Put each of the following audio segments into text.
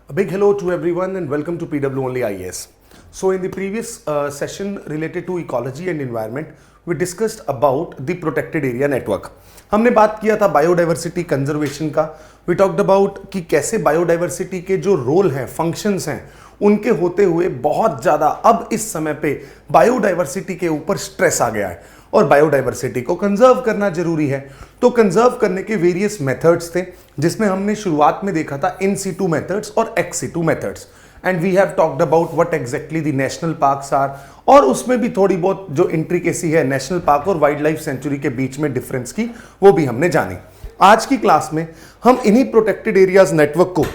A big hello to everyone and welcome to PW Only IAS. So in the previous session related to ecology and environment, we discussed about the protected area network. हमने बात किया था biodiversity conservation का. We talked about कि कैसे biodiversity के जो role हैं, फंक्शंस हैं, उनके होते हुए बहुत ज़्यादा अब इस समय पे बायोडाइवर्सिटी के ऊपर स्ट्रेस आ गया है और बायोडाइवर्सिटी को कंजर्व करना जरूरी है. तो कंजर्व करने के वेरियस मेथड्स थे, जिसमें हमने शुरुआत में देखा था इन सीटू मेथड्स और ex situ methods, and we have talked about what exactly the national parks are, और उसमें भी थोड़ी बहुत जो इंट्रिकेसी है नेशनल पार्क और वाइल्ड लाइफ सेंचुरी के बीच में डिफरेंस की, वो भी हमने जानी. आज की क्लास में हम इन्हीं प्रोटेक्टेड एरियाज नेटवर्क को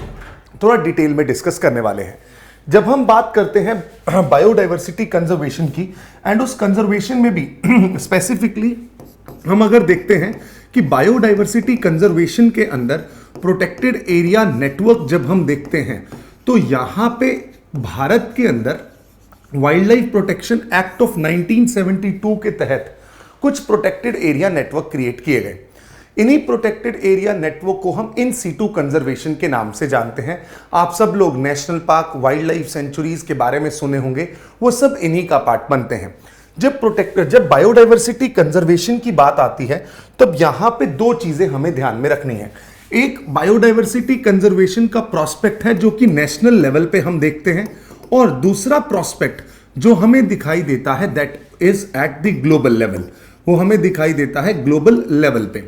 थोड़ा डिटेल में डिस्कस करने वाले हैं. जब हम बात करते हैं बायोडाइवर्सिटी कंजर्वेशन की, एंड उस कंजर्वेशन में भी स्पेसिफिकली हम अगर देखते हैं कि बायोडाइवर्सिटी कंजर्वेशन के अंदर प्रोटेक्टेड एरिया नेटवर्क जब हम देखते हैं, तो यहां पे भारत के अंदर wildlife protection act of 1972 के तहत कुछ प्रोटेक्टेड एरिया नेटवर्क क्रिएट किए गए. इन्हीं प्रोटेक्टेड एरिया नेटवर्क को हम इन सीटू कंजर्वेशन के नाम से जानते हैं. आप सब लोग national park, wild life sanctuaries के बारे में सुने होंगे, वो सब इन्हीं का पार्ट बनते हैं. जब बायोडाइवर्सिटी कंजर्वेशन की बात आती है, तब यहां पे दो चीजें हमें ध्यान में रखनी है. एक बायोडाइवर्सिटी कंजर्वेशन का प्रोस्पेक्ट है जो कि नेशनल लेवल पे हम देखते हैं, और दूसरा प्रोस्पेक्ट जो हमें दिखाई देता है that is at the global level, वो हमें दिखाई देता है ग्लोबल लेवल पे.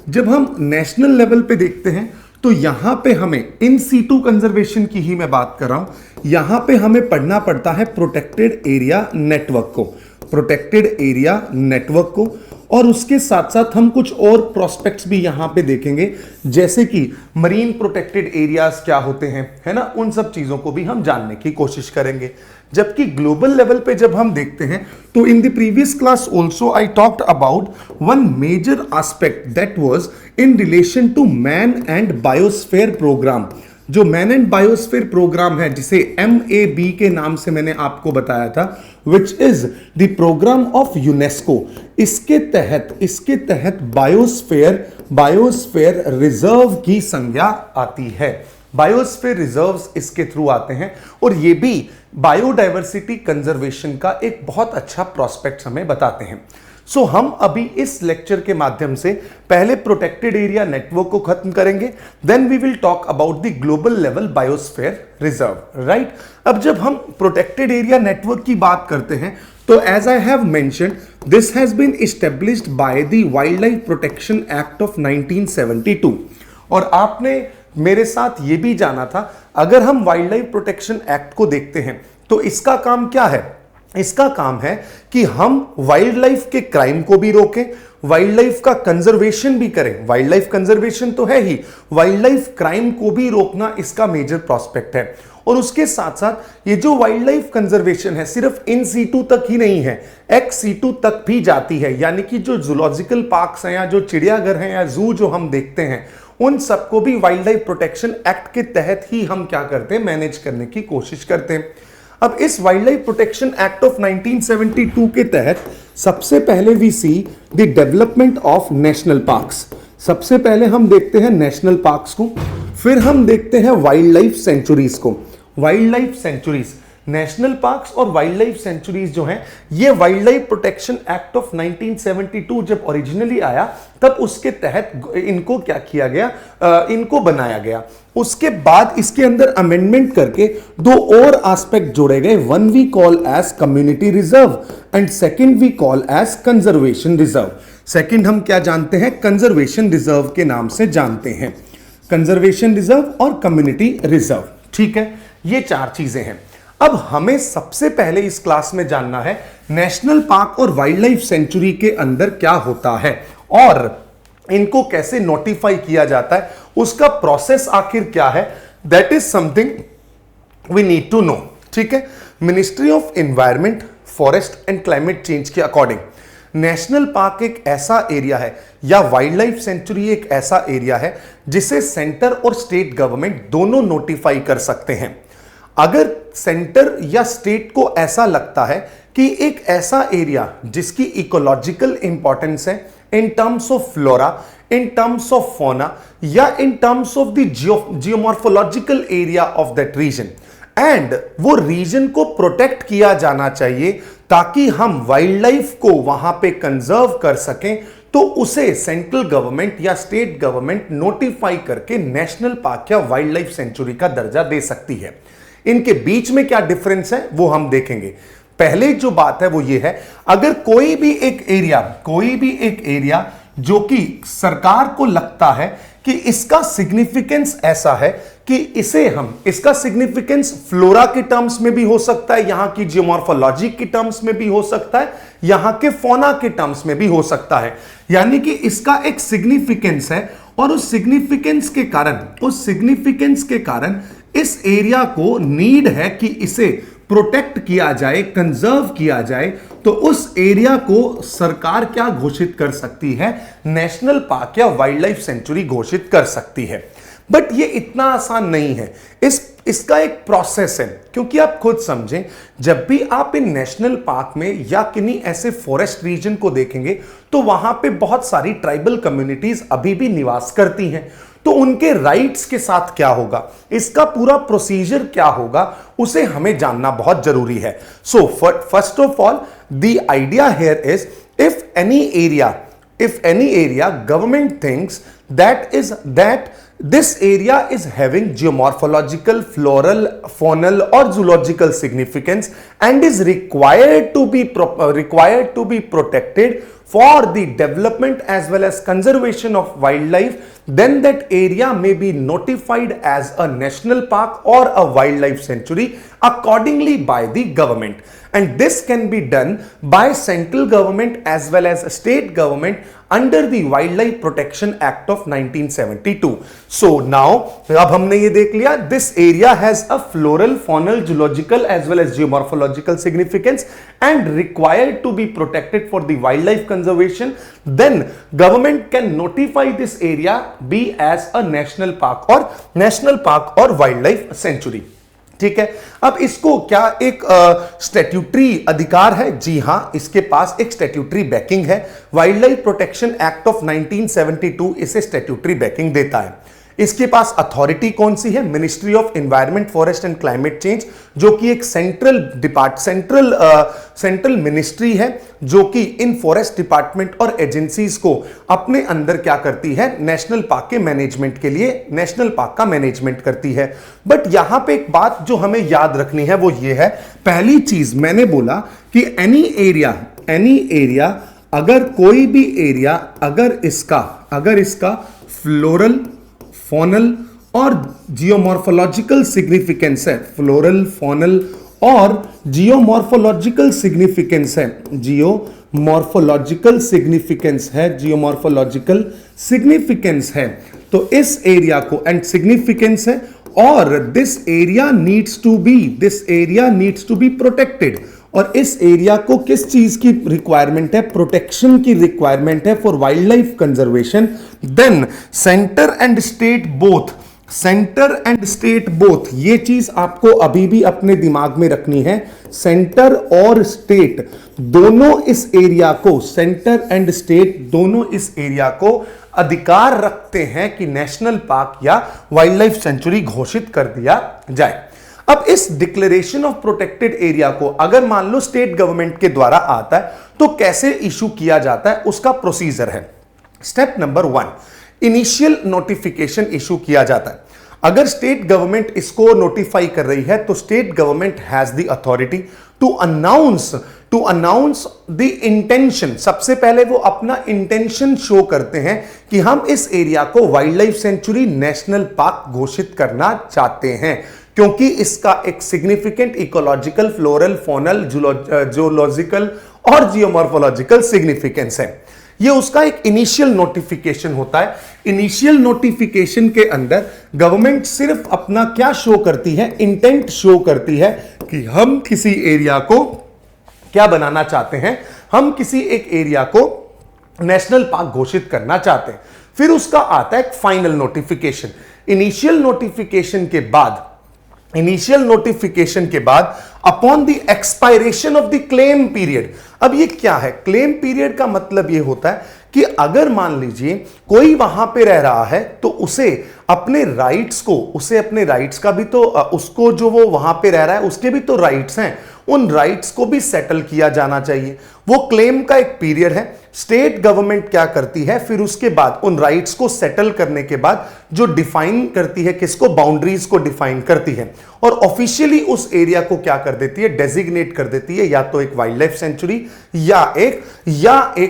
जब हम नेशनल लेवल पे देखते हैं तो यहां पे हमें इन सीटू कंजर्वेशन की ही मैं बात कर रहा हूं, यहां पे हमें पढ़ना पड़ता है प्रोटेक्टेड एरिया नेटवर्क को, प्रोटेक्टेड एरिया नेटवर्क को, और उसके साथ साथ हम कुछ और प्रोस्पेक्ट्स भी यहां पे देखेंगे, जैसे कि मरीन प्रोटेक्टेड एरियाज क्या होते हैं, है ना, उन सब चीजों को भी हम जानने की कोशिश करेंगे. जबकि ग्लोबल लेवल पे जब हम देखते हैं तो in the previous class also I talked about one major aspect that was in relation to man and biosphere programme. जो मैन एंड बायोस्फीयर प्रोग्राम है, जिसे MAB के नाम से मैंने आपको बताया था, which is the programme of UNESCO. इसके तहत बायोस्फीयर रिजर्व की संज्ञा आती है. बायोस्फीयर रिजर्व्स इसके थ्रू आते हैं, और ये भी बायोडाइवर्सिटी कंजर्वेशन का एक बहुत अच्छा प्रोस्पेक्ट हमें बताते हैं. सो हम अभी इस लेक्चर के माध्यम से पहले प्रोटेक्टेड एरिया नेटवर्क को खत्म करेंगे, then we will talk about the global level biosphere reserve, right. अब जब हम प्रोटेक्टेड एरिया नेटवर्क की बात करते हैं, तो as I have mentioned, this has been established by the wildlife protection act of 1972. और आपने मेरे साथ ये भी जाना था, अगर हम वाइल्ड लाइफ प्रोटेक्शन एक्ट को देखते हैं तो इसका काम क्या है? इसका काम है कि हम वाइल्ड लाइफ के क्राइम को भी रोकें, वाइल्ड लाइफ का कंजर्वेशन भी करें. वाइल्ड लाइफ कंजर्वेशन तो है ही, वाइल्ड लाइफ क्राइम को भी रोकना इसका मेजर प्रोस्पेक्ट है. और उसके साथ साथ ये जो वाइल्ड लाइफ कंजर्वेशन है, सिर्फ इन सीटू तक ही नहीं है, एक्स सीटू तक भी जाती है. यानी कि जो जूलॉजिकल पार्क्स हैं या जो चिड़ियाघर हैं या जू जो हम देखते हैं, उन सबको भी वाइल्ड लाइफ प्रोटेक्शन एक्ट के तहत ही हम क्या करते हैं, मैनेज करने की कोशिश करते हैं. अब इस wildlife protection act of 1972 के तहत सबसे पहले we see the development of national parks. सबसे पहले हम देखते हैं नेशनल पार्क्स को, फिर हम देखते हैं वाइल्ड लाइफ सेंचुरीज को. Wild life sanctuaries, national parks और वाइल्ड लाइफ सेंचुरीज जो हैं, ये wild life protection act of 1972 जब ओरिजिनली आया, तब उसके तहत इनको क्या किया गया, इनको बनाया गया. उसके बाद इसके अंदर अमेंडमेंट करके दो और एस्पेक्ट जोड़े गए. One we call as community reserve and second we call as conservation reserve. Second हम क्या जानते हैं, कंजर्वेशन रिजर्व के नाम से जानते हैं. कंजर्वेशन रिजर्व और कम्युनिटी रिजर्व, ठीक है, ये चार चीजें हैं. अब हमें सबसे पहले इस क्लास में जानना है नेशनल पार्क और वाइल्ड लाइफ सेंचुरी के अंदर क्या होता है और इनको कैसे नोटिफाई किया जाता है, उसका प्रोसेस आखिर क्या है. That is something we need to know, ठीक है. Ministry of environment, forest and climate change के अकॉर्डिंग नेशनल पार्क एक ऐसा एरिया है या वाइल्ड लाइफ सेंचुरी एक ऐसा एरिया है जिसे सेंटर और स्टेट गवर्नमेंट दोनों नोटिफाई कर सकते हैं. अगर सेंटर या स्टेट को ऐसा लगता है कि एक ऐसा एरिया जिसकी इकोलॉजिकल इंपॉर्टेंस है in terms of flora, in terms of fauna या in terms of the geomorphological area of that region, and वो रीजन को प्रोटेक्ट किया जाना चाहिए ताकि हम वाइल्ड लाइफ को वहां पे कंजर्व कर सकें, तो उसे सेंट्रल गवर्नमेंट या स्टेट गवर्नमेंट नोटिफाई करके नेशनल पार्क या वाइल्ड लाइफ सेंचुरी का दर्जा दे सकती है। इनके बीच में क्या डिफरेंस है वो हम देखेंगे। पहले जो बात है वो ये है, अगर कोई भी एक एरिया जो कि सरकार को लगता है कि इसका सिग्निफिकेंस ऐसा है कि इसका सिग्निफिकेंस फ्लोरा के टर्म्स में भी हो सकता है, यहां की जियोमॉर्फोलॉजी के टर्म्स में भी हो सकता है, यहां के फौना के टर्म्स में भी हो सकता है, यानी कि इसका एक सिग्निफिकेंस है, और उस सिग्निफिकेंस के कारण इस एरिया को नीड है कि इसे प्रोटेक्ट किया जाए, कंजर्व किया जाए, तो उस एरिया को सरकार क्या घोषित कर सकती है, नेशनल पार्क या वाइल्ड लाइफ सेंचुरी घोषित कर सकती है। बट ये इतना आसान नहीं है, इसका एक प्रोसेस है, क्योंकि आप खुद समझें, जब भी आप इन नेशनल पार्क में या किन्हीं ऐसे फॉरेस्ट रीजन को देखेंगे तो वहां पे बहुत सारी ट्राइबल कम्युनिटीज अभी भी निवास करती हैं, तो उनके राइट्स के साथ क्या होगा, इसका पूरा प्रोसीजर क्या होगा, उसे हमें जानना बहुत जरूरी है। So first of all the idea here is, if any area government thinks that this area is having geomorphological, floral, faunal or zoological significance and is required to be protected for the development as well as conservation of wildlife, then that area may be notified as a national park or a wildlife sanctuary accordingly by the government, and this can be done by central government as well as state government under the Wildlife Protection Act of 1972. So now अब हमने ये देख लिया, this area has a floral, faunal, zoological as well as geomorphological significance and required to be protected for the wildlife conservation, then government can notify this area be as a national park or wildlife sanctuary. ठीक है, अब इसको क्या एक statutory अधिकार है? जी हां, इसके पास एक स्टैट्यूटरी बैकिंग है। Wildlife protection act of 1972 इसे स्टैट्यूटरी बैकिंग देता है। इसके पास अथॉरिटी कौन सी है? Ministry of environment, forest and climate change, जो कि एक सेंट्रल मिनिस्ट्री है, जो कि इन फॉरेस्ट डिपार्टमेंट और एजेंसीज को अपने अंदर क्या करती है, नेशनल पार्क के मैनेजमेंट के लिए नेशनल पार्क का मैनेजमेंट करती है। बट यहां पे एक बात जो हमें याद रखनी है वो ये है, पहली चीज मैंने बोला कि एनी एरिया अगर कोई भी एरिया अगर इसका फ्लोरल, फॉनल और जियोमॉर्फोलॉजिकल सिग्निफिकेंस है, फ्लोरल, फॉनल और जियोमॉर्फोलॉजिकल सिग्निफिकेंस है, तो इस एरिया को एंड सिग्निफिकेंस है, और this area needs to be protected, और इस एरिया को किस चीज की रिक्वायरमेंट है? प्रोटेक्शन की रिक्वायरमेंट है for wildlife conservation. Then centre and state both, ये चीज आपको अभी भी अपने दिमाग में रखनी है। सेंटर और स्टेट दोनों इस एरिया को अधिकार रखते हैं कि नेशनल पार्क या वाइल्ड लाइफ सेंचुरी घोषित कर दिया जाए। अब इस डिक्लेरेशन ऑफ प्रोटेक्टेड एरिया को अगर मान लो स्टेट गवर्नमेंट के द्वारा आता है तो कैसे इशू किया जाता है, उसका प्रोसीजर है। Step number 1, initial notification issue किया जाता है। अगर स्टेट गवर्नमेंट इसको नोटिफाई कर रही है तो state government has the authority to announce the intention. सबसे पहले वो अपना इंटेंशन शो करते हैं कि हम इस एरिया को wild life sanctuary, national park घोषित करना चाहते हैं, क्योंकि इसका एक significant ecological, floral, faunal, zoological और जियोमॉर्फोलॉजिकल सिग्निफिकेंस है। ये उसका एक इनिशियल नोटिफिकेशन होता है। इनिशियल नोटिफिकेशन के अंदर गवर्नमेंट सिर्फ अपना क्या शो करती है? इंटेंट शो करती है कि हम किसी एरिया को क्या बनाना चाहते हैं, हम किसी एक एरिया को नेशनल पार्क घोषित करना चाहते हैं। फिर उसका आता है एक फाइनल नोटिफिकेशन। इनिशियल नोटिफिकेशन के बाद upon the expiration of the claim period. अब ये क्या है? क्लेम पीरियड का मतलब ये होता है कि अगर मान लीजिए कोई वहां पे रह रहा है तो उसे अपने राइट्स का भी तो उसको जो वो वहां पे रह रहा है उसके भी तो राइट्स हैं, उन राइट्स को भी सेटल किया जाना चाहिए। वो क्लेम का एक पीरियड है, स्टेट गवर्नमेंट क्या करती है, फिर उसके बाद उन राइट्स को सेटल करने के बाद जो डिफाइन करती है, किसको, बाउंड्रीज को डिफाइन करती है और ऑफिशियली उस एरिया को क्या कर देती है, डेजिग्नेट कर देती है, या तो एक वाइल्ड लाइफ सेंचुरी या एक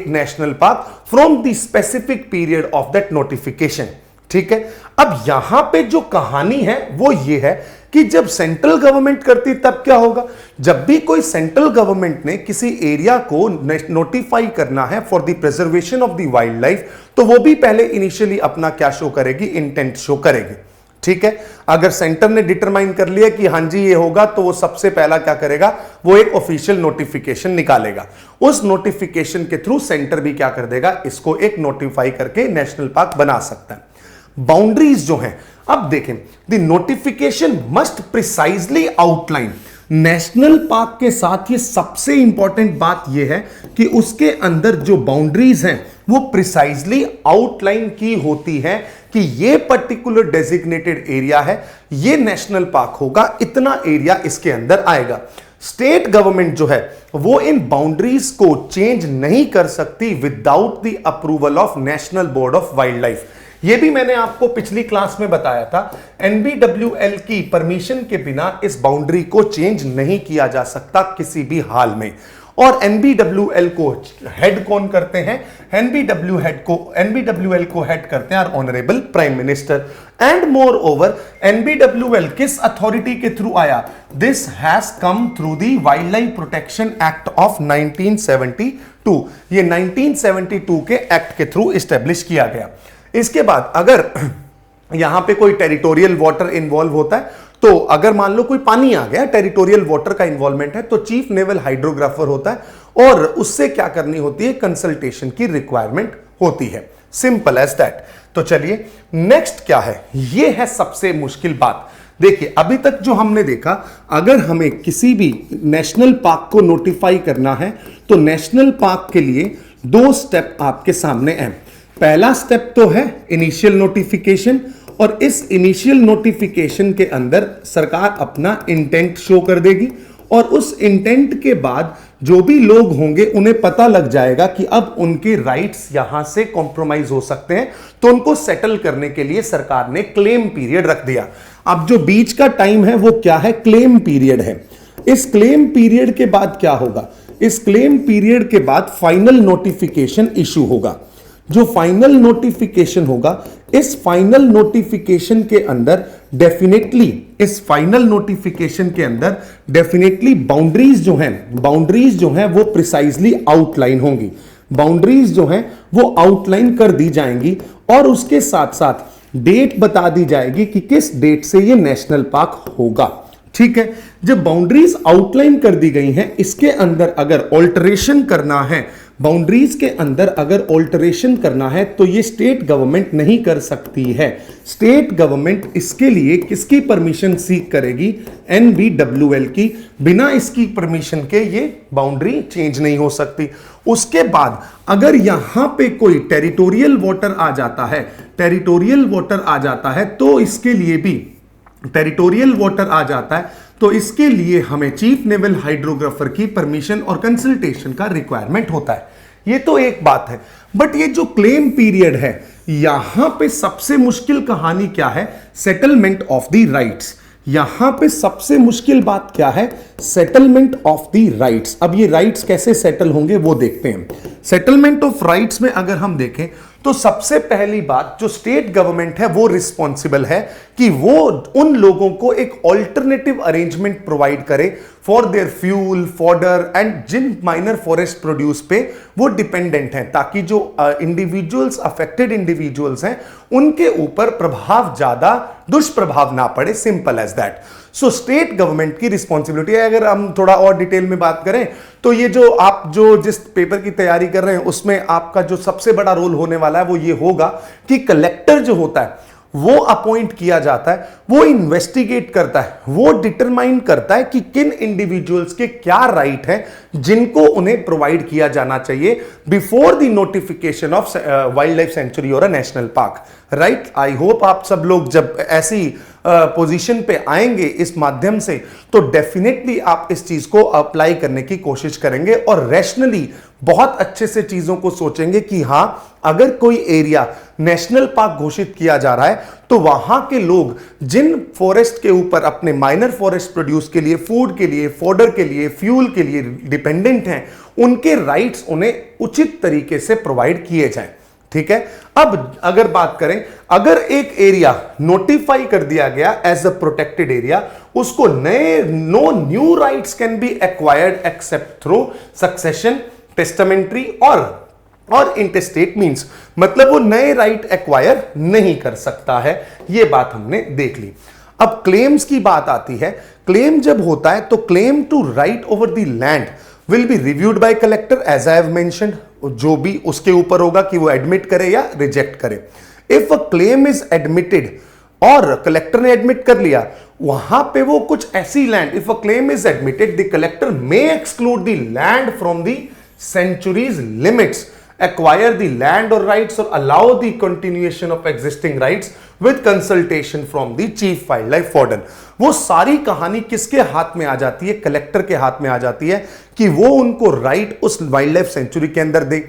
national park from the specific period of that notification. ठीक है, अब यहां पे जो कहानी है वो ये है कि जब सेंट्रल गवर्नमेंट करती तब क्या होगा, जब भी कोई सेंट्रल गवर्नमेंट ने किसी एरिया को नोटिफाई करना है for the preservation of the wild life, तो वो भी पहले इनिशियली अपना क्या शो करेगी, इंटेंट शो करेगी। ठीक है, अगर सेंटर ने डिटरमाइन कर लिया कि हां जी ये होगा, तो वो सबसे पहला क्या करेगा, वो एक ऑफिशियल नोटिफिकेशन निकालेगा। उस नोटिफिकेशन के थ्रू सेंटर भी क्या कर देगा, इसको एक नोटिफाई करके नेशनल पार्क बना सकता है। बाउंड्रीज जो हैं, अब देखें, the notification must precisely outline. National park के साथ ये सबसे इंपॉर्टेंट बात यह है कि उसके अंदर जो बाउंड्रीज हैं वो प्रिसाइजली आउटलाइन की होती है कि ये पर्टिकुलर डेजिग्नेटेड एरिया है, ये नेशनल पार्क होगा, इतना एरिया इसके अंदर आएगा। स्टेट गवर्नमेंट जो है वो इन बाउंड्रीज को चेंज नहीं कर सकती without the approval of national board of wild life. ये भी मैंने आपको पिछली क्लास में बताया था, NBWL की परमिशन के बिना इस बाउंड्री को चेंज नहीं किया जा सकता किसी भी हाल में। और NBWL को हेड कौन करते हैं, NBWL को हेड करते हैं honourable prime minister. And more over NBWL किस अथॉरिटी के थ्रू आया, this has come through the wildlife protection act of 1972। ये 1972 के एक्ट के थ्रू एस्टेब्लिश किया गया। इसके बाद अगर यहां पे कोई टेरिटोरियल वाटर इन्वॉल्व होता है, तो अगर मान लो कोई पानी आ गया, टेरिटोरियल वाटर का इन्वॉल्वमेंट है, तो चीफ नेवल हाइड्रोग्राफर होता है और उससे क्या करनी होती है, कंसल्टेशन की रिक्वायरमेंट होती है। Simple as that. तो चलिए नेक्स्ट क्या है, ये है सबसे मुश्किल बात। देखिए अभी तक जो हमने देखा, अगर हमें किसी भी नेशनल पार्क को नोटिफाई करना है तो नेशनल पार्क के लिए दो स्टेप आपके सामने हैं। पहला स्टेप तो है इनिशियल नोटिफिकेशन, और इस इनिशियल नोटिफिकेशन के अंदर सरकार अपना इंटेंट शो कर देगी और उस इंटेंट के बाद जो भी लोग होंगे उन्हें पता लग जाएगा कि अब उनके राइट्स यहां से कॉम्प्रोमाइज हो सकते हैं, तो उनको सेटल करने के लिए सरकार ने क्लेम पीरियड रख दिया। अब जो बीच का टाइम है वो क्या है, क्लेम पीरियड है। इस क्लेम पीरियड के बाद क्या होगा, इस क्लेम पीरियड के बाद फाइनल नोटिफिकेशन इशू होगा। जो फाइनल नोटिफिकेशन होगा, इस फाइनल नोटिफिकेशन के अंदर डेफिनेटली बाउंड्रीज जो हैं वो प्रिसाइजली आउटलाइन होंगी। बाउंड्रीज जो हैं वो आउटलाइन कर दी जाएंगी और उसके साथ साथ डेट बता दी जाएगी कि किस डेट से ये नेशनल पार्क होगा। ठीक है, जब बाउंड्रीज आउटलाइन कर दी गई हैं, इसके अंदर अगर ऑल्टरेशन करना है, बाउंड्रीज के अंदर अगर ऑल्टरेशन करना है, तो ये स्टेट गवर्नमेंट नहीं कर सकती है। स्टेट गवर्नमेंट इसके लिए किसकी परमिशन सीक करेगी, NBWL की। बिना इसकी परमिशन के ये बाउंड्री चेंज नहीं हो सकती। उसके बाद अगर यहां पे कोई टेरिटोरियल वाटर आ जाता है, तो इसके लिए भी टेरिटोरियल वाटर आ जाता है, तो इसके लिए हमें चीफ नेवल हाइड्रोग्राफर की परमिशन और कंसल्टेशन का रिक्वायरमेंट होता है। ये तो एक बात है, बट ये जो क्लेम पीरियड है, यहां पे सबसे मुश्किल कहानी क्या है, सेटलमेंट ऑफ द राइट्स। यहां पे सबसे मुश्किल बात क्या है, सेटलमेंट ऑफ द राइट्स। अब ये राइट्स कैसे सेटल होंगे वो देखते हैं। सेटलमेंट ऑफ राइट्स में अगर हम देखें तो सबसे पहली बात, जो स्टेट गवर्नमेंट है वो रिस्पॉन्सिबल है कि वो उन लोगों को एक ऑल्टरनेटिव अरेंजमेंट प्रोवाइड करे for their fuel, fodder and जिन माइनर फॉरेस्ट प्रोड्यूस पे वो डिपेंडेंट हैं, ताकि जो इंडिविजुअल्स, अफेक्टेड इंडिविजुअल्स हैं, उनके ऊपर प्रभाव ज्यादा दुष्प्रभाव ना पड़े। Simple as that. So state government की रिस्पॉन्सिबिलिटी है। अगर हम थोड़ा और डिटेल में बात करें तो ये जो जिस पेपर की तैयारी कर रहे हैं उसमें आपका जो सबसे बड़ा रोल होने वाला है वो ये होगा कि कलेक्टर जो होता है वो अपॉइंट किया जाता है, वो इन्वेस्टिगेट करता है, वो डिटरमाइन करता है कि किन इंडिविजुअल्स के क्या राइट है जिनको उन्हें प्रोवाइड किया जाना चाहिए before the notification of wildlife sanctuary और a national park. Right, I hope आप सब लोग जब ऐसी पोजीशन पे आएंगे इस माध्यम से तो डेफिनेटली आप इस चीज को अप्लाई करने की कोशिश करेंगे और रैशनली बहुत अच्छे से चीजों को सोचेंगे कि हां, अगर कोई एरिया नेशनल पार्क घोषित किया जा रहा है तो वहां के लोग जिन फॉरेस्ट के ऊपर अपने माइनर फॉरेस्ट प्रोड्यूस के लिए, फूड के लिए, फोडर के लिए, फ्यूल के लिए डिपेंडेंट हैं, उनके राइट्स उन्हें उचित तरीके से प्रोवाइड किए जाएं। ठीक है, अब अगर बात करें, अगर एक एरिया नोटिफाई कर दिया गया एज अ प्रोटेक्टेड एरिया, उसको no new rights can be acquired except through succession, testamentary और इंटेस्टेट मींस, मतलब वो नए राइट एक्वायर नहीं कर सकता है। ये बात हमने देख ली। अब क्लेम्स की बात आती है। क्लेम जब होता है तो claim to right over the land will be reviewed by collector as I have mentioned, जो भी उसके ऊपर होगा कि वो एडमिट करे या रिजेक्ट करे। If a claim is admitted और कलेक्टर ने एडमिट कर लिया, वहां पे वो कुछ ऐसी land, if a claim is admitted the collector may exclude the land from the centuries limits, acquire the land or rights or allow the continuation of existing rights with consultation from the chief wildlife warden। वो सारी कहानी किसके हाथ में आ जाती है? Collector के हाथ में आ जाती है कि वो उनको राइट उस वाइल्ड लाइफ सेंचुरी के अंदर दे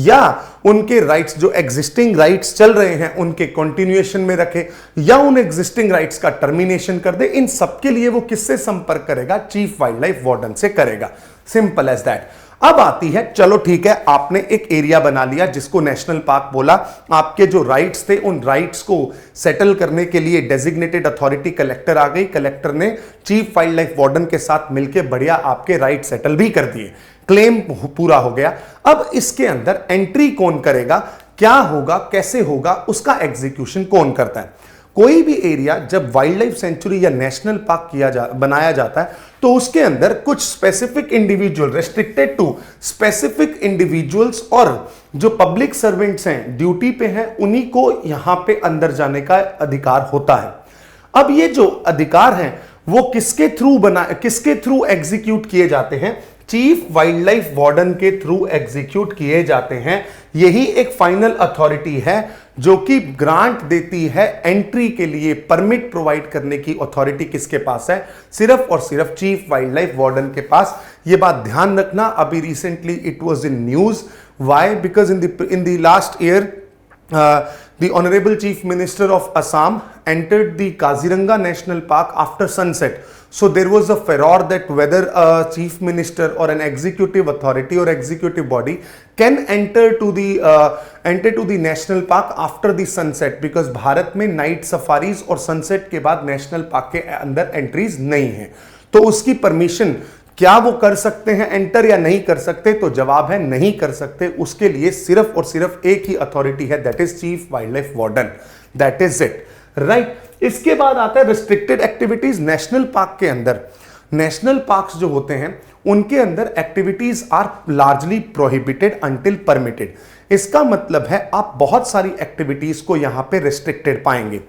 या उनके राइट्स जो एग्जिस्टिंग राइट्स चल रहे हैं उनके कंटिन्यूएशन में रखे या उन एग्जिस्टिंग राइट्स का टर्मिनेशन कर दे। इन सबके लिए वो किससे संपर्क करेगा? चीफ वाइल्ड लाइफ वार्डन से करेगा। Simple as that. अब आती है, चलो ठीक है, आपने एक एरिया बना लिया जिसको नेशनल पार्क बोला, आपके जो राइट्स थे उन राइट्स को सेटल करने के लिए डेजिग्नेटेड अथॉरिटी कलेक्टर आ गई, कलेक्टर ने चीफ वाइल्ड लाइफ वार्डन के साथ मिलकर बढ़िया आपके राइट सेटल भी कर दिए, क्लेम पूरा हो गया। अब इसके अंदर एंट्री कौन करेगा, क्या होगा, कैसे होगा, उसका एग्जीक्यूशन कौन करता है? कोई भी एरिया जब वाइल्ड लाइफ सेंचुरी या नेशनल पार्क बनाया जाता है तो उसके अंदर कुछ specific individual, restricted to specific individuals और जो पब्लिक सर्वेंट्स हैं, ड्यूटी पे हैं, उन्हीं को यहां पे अंदर जाने का अधिकार होता है। अब ये जो अधिकार हैं वो किसके थ्रू एग्जीक्यूट किए जाते हैं? चीफ वाइल्ड लाइफ वार्डन के थ्रू एग्जीक्यूट किए जाते हैं। यही एक फाइनल अथॉरिटी है जो कि ग्रांट देती है एंट्री के लिए, परमिट प्रोवाइड करने की अथॉरिटी किसके पास है? सिर्फ और सिर्फ चीफ वाइल्ड लाइफ वार्डन के पास। ये बात ध्यान रखना। अभी recently it was in news. Why? Because in the last year the Honorable Chief Minister of Assam entered the Kaziranga National Park after sunset. So there was a furor that whether a chief minister or an executive authority or executive body can enter to the national park after the sunset, because Bharat में night safaris और sunset के बाद national park के अंदर entries नहीं है। तो उसकी परमिशन क्या वो कर सकते हैं एंटर या नहीं कर सकते? तो जवाब है नहीं कर सकते। उसके लिए सिर्फ और सिर्फ एक ही अथॉरिटी है, that is chief wild life warden. That is it, right. इसके बाद आता है रिस्ट्रिक्टेड एक्टिविटीज। नेशनल पार्क के अंदर, नेशनल पार्क्स जो होते हैं उनके अंदर activities are largely prohibited until permitted. इसका मतलब है आप बहुत सारी एक्टिविटीज को यहां पे रिस्ट्रिक्टेड पाएंगे।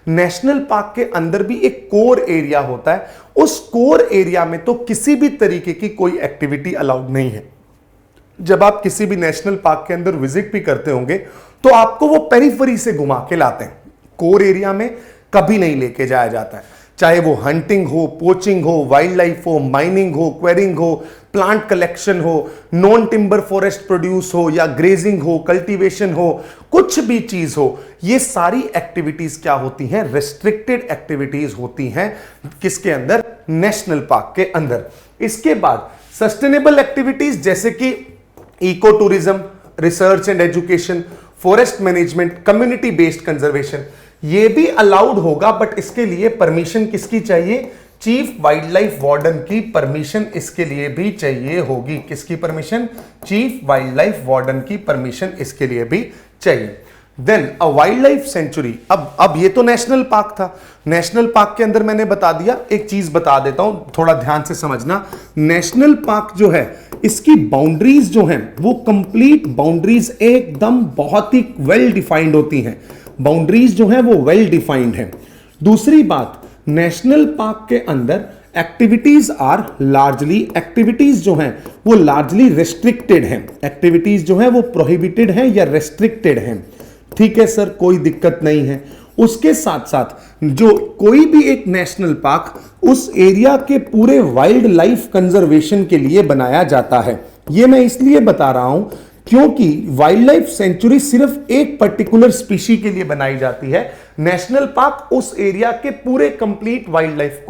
नेशनल पार्क के अंदर भी एक कोर एरिया होता है, उस कोर एरिया में तो किसी भी तरीके की कोई एक्टिविटी अलाउड नहीं है। जब आप किसी भी नेशनल पार्क के अंदर विजिट भी करते होंगे तो आपको वो पेरिफेरी से घुमा के लाते हैं, कोर एरिया में कभी नहीं लेके जाया जाता है। चाहे वो हंटिंग हो, पोचिंग हो, वाइल्ड लाइफ हो, माइनिंग हो, क्वेरिंग हो, प्लांट कलेक्शन हो, नॉन टिम्बर फॉरेस्ट प्रोड्यूस हो या ग्रेजिंग हो, कल्टीवेशन हो, कुछ भी चीज हो, ये सारी एक्टिविटीज क्या होती हैं? रिस्ट्रिक्टेड एक्टिविटीज होती हैं। किसके अंदर? नेशनल पार्क के अंदर। इसके बाद सस्टेनेबल एक्टिविटीज जैसे कि ecotourism, research and education, forest management, community based conservation, ये भी अलाउड होगा, बट इसके लिए परमिशन किसकी चाहिए? चीफ वाइल्ड लाइफ वार्डन की परमिशन इसके लिए भी चाहिए होगी। किसकी permission? Chief wild life warden की परमिशन इसके लिए भी चाहिए। देन अ वाइल्ड लाइफ सेंचुरी। अब ये तो नेशनल पार्क था। नेशनल पार्क के अंदर मैंने बता दिया, एक चीज बता देता हूं, थोड़ा ध्यान से समझना। नेशनल पार्क जो है इसकी बाउंड्रीज जो हैं वो कंप्लीट बाउंड्रीज एकदम बहुत ही वेल डिफाइंड होती हैं। बाउंड्रीज जो है वो वेल डिफाइंड है। दूसरी बात, नेशनल पार्क के अंदर एक्टिविटीज जो हैं वो लार्जली रेस्ट्रिक्टेड हैं। एक्टिविटीज जो हैं वो प्रोहिबिटेड हैं या रेस्ट्रिक्टेड हैं। ठीक है सर, कोई दिक्कत नहीं है। उसके साथ साथ जो कोई भी एक नेशनल पार्क उस एरिया के पूरे वाइल्ड लाइफ कंजर्वेशन के लिए बनाया जाता है। यह मैं इसलिए बता रहा हूं क्योंकि वाइल्ड लाइफ सेंचुरी सिर्फ एक पर्टिकुलर स्पीशी के लिए बनाई जाती है। नेशनल पार्क उस एरिया के पूरे कंप्लीट वाइल्ड लाइफ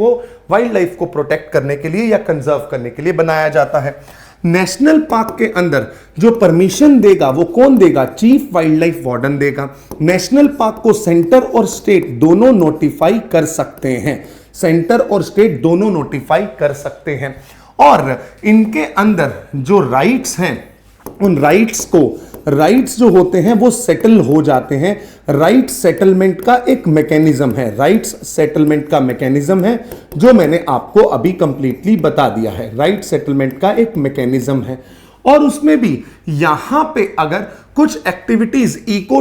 को प्रोटेक्ट करने के लिए या कंजर्व करने के लिए बनाया जाता है। नेशनल पार्क के अंदर जो परमिशन देगा वो कौन देगा? चीफ वाइल्ड लाइफ वार्डन देगा। नेशनल पार्क को सेंटर और स्टेट दोनों नोटिफाई कर सकते हैं। सेंटर और स्टेट दोनों नोटिफाई कर सकते हैं। और इनके अंदर जो राइट्स हैं, उन राइट्स जो होते हैं वो सेटल हो जाते हैं। राइट सेटलमेंट का एक मैकेनिज्म है, राइट्स सेटलमेंट का मैकेनिज्म है जो मैंने आपको अभी कंप्लीटली बता दिया है। राइट सेटलमेंट का एक मैकेनिज्म है। और उसमें भी यहां पे अगर कुछ एक्टिविटीज इको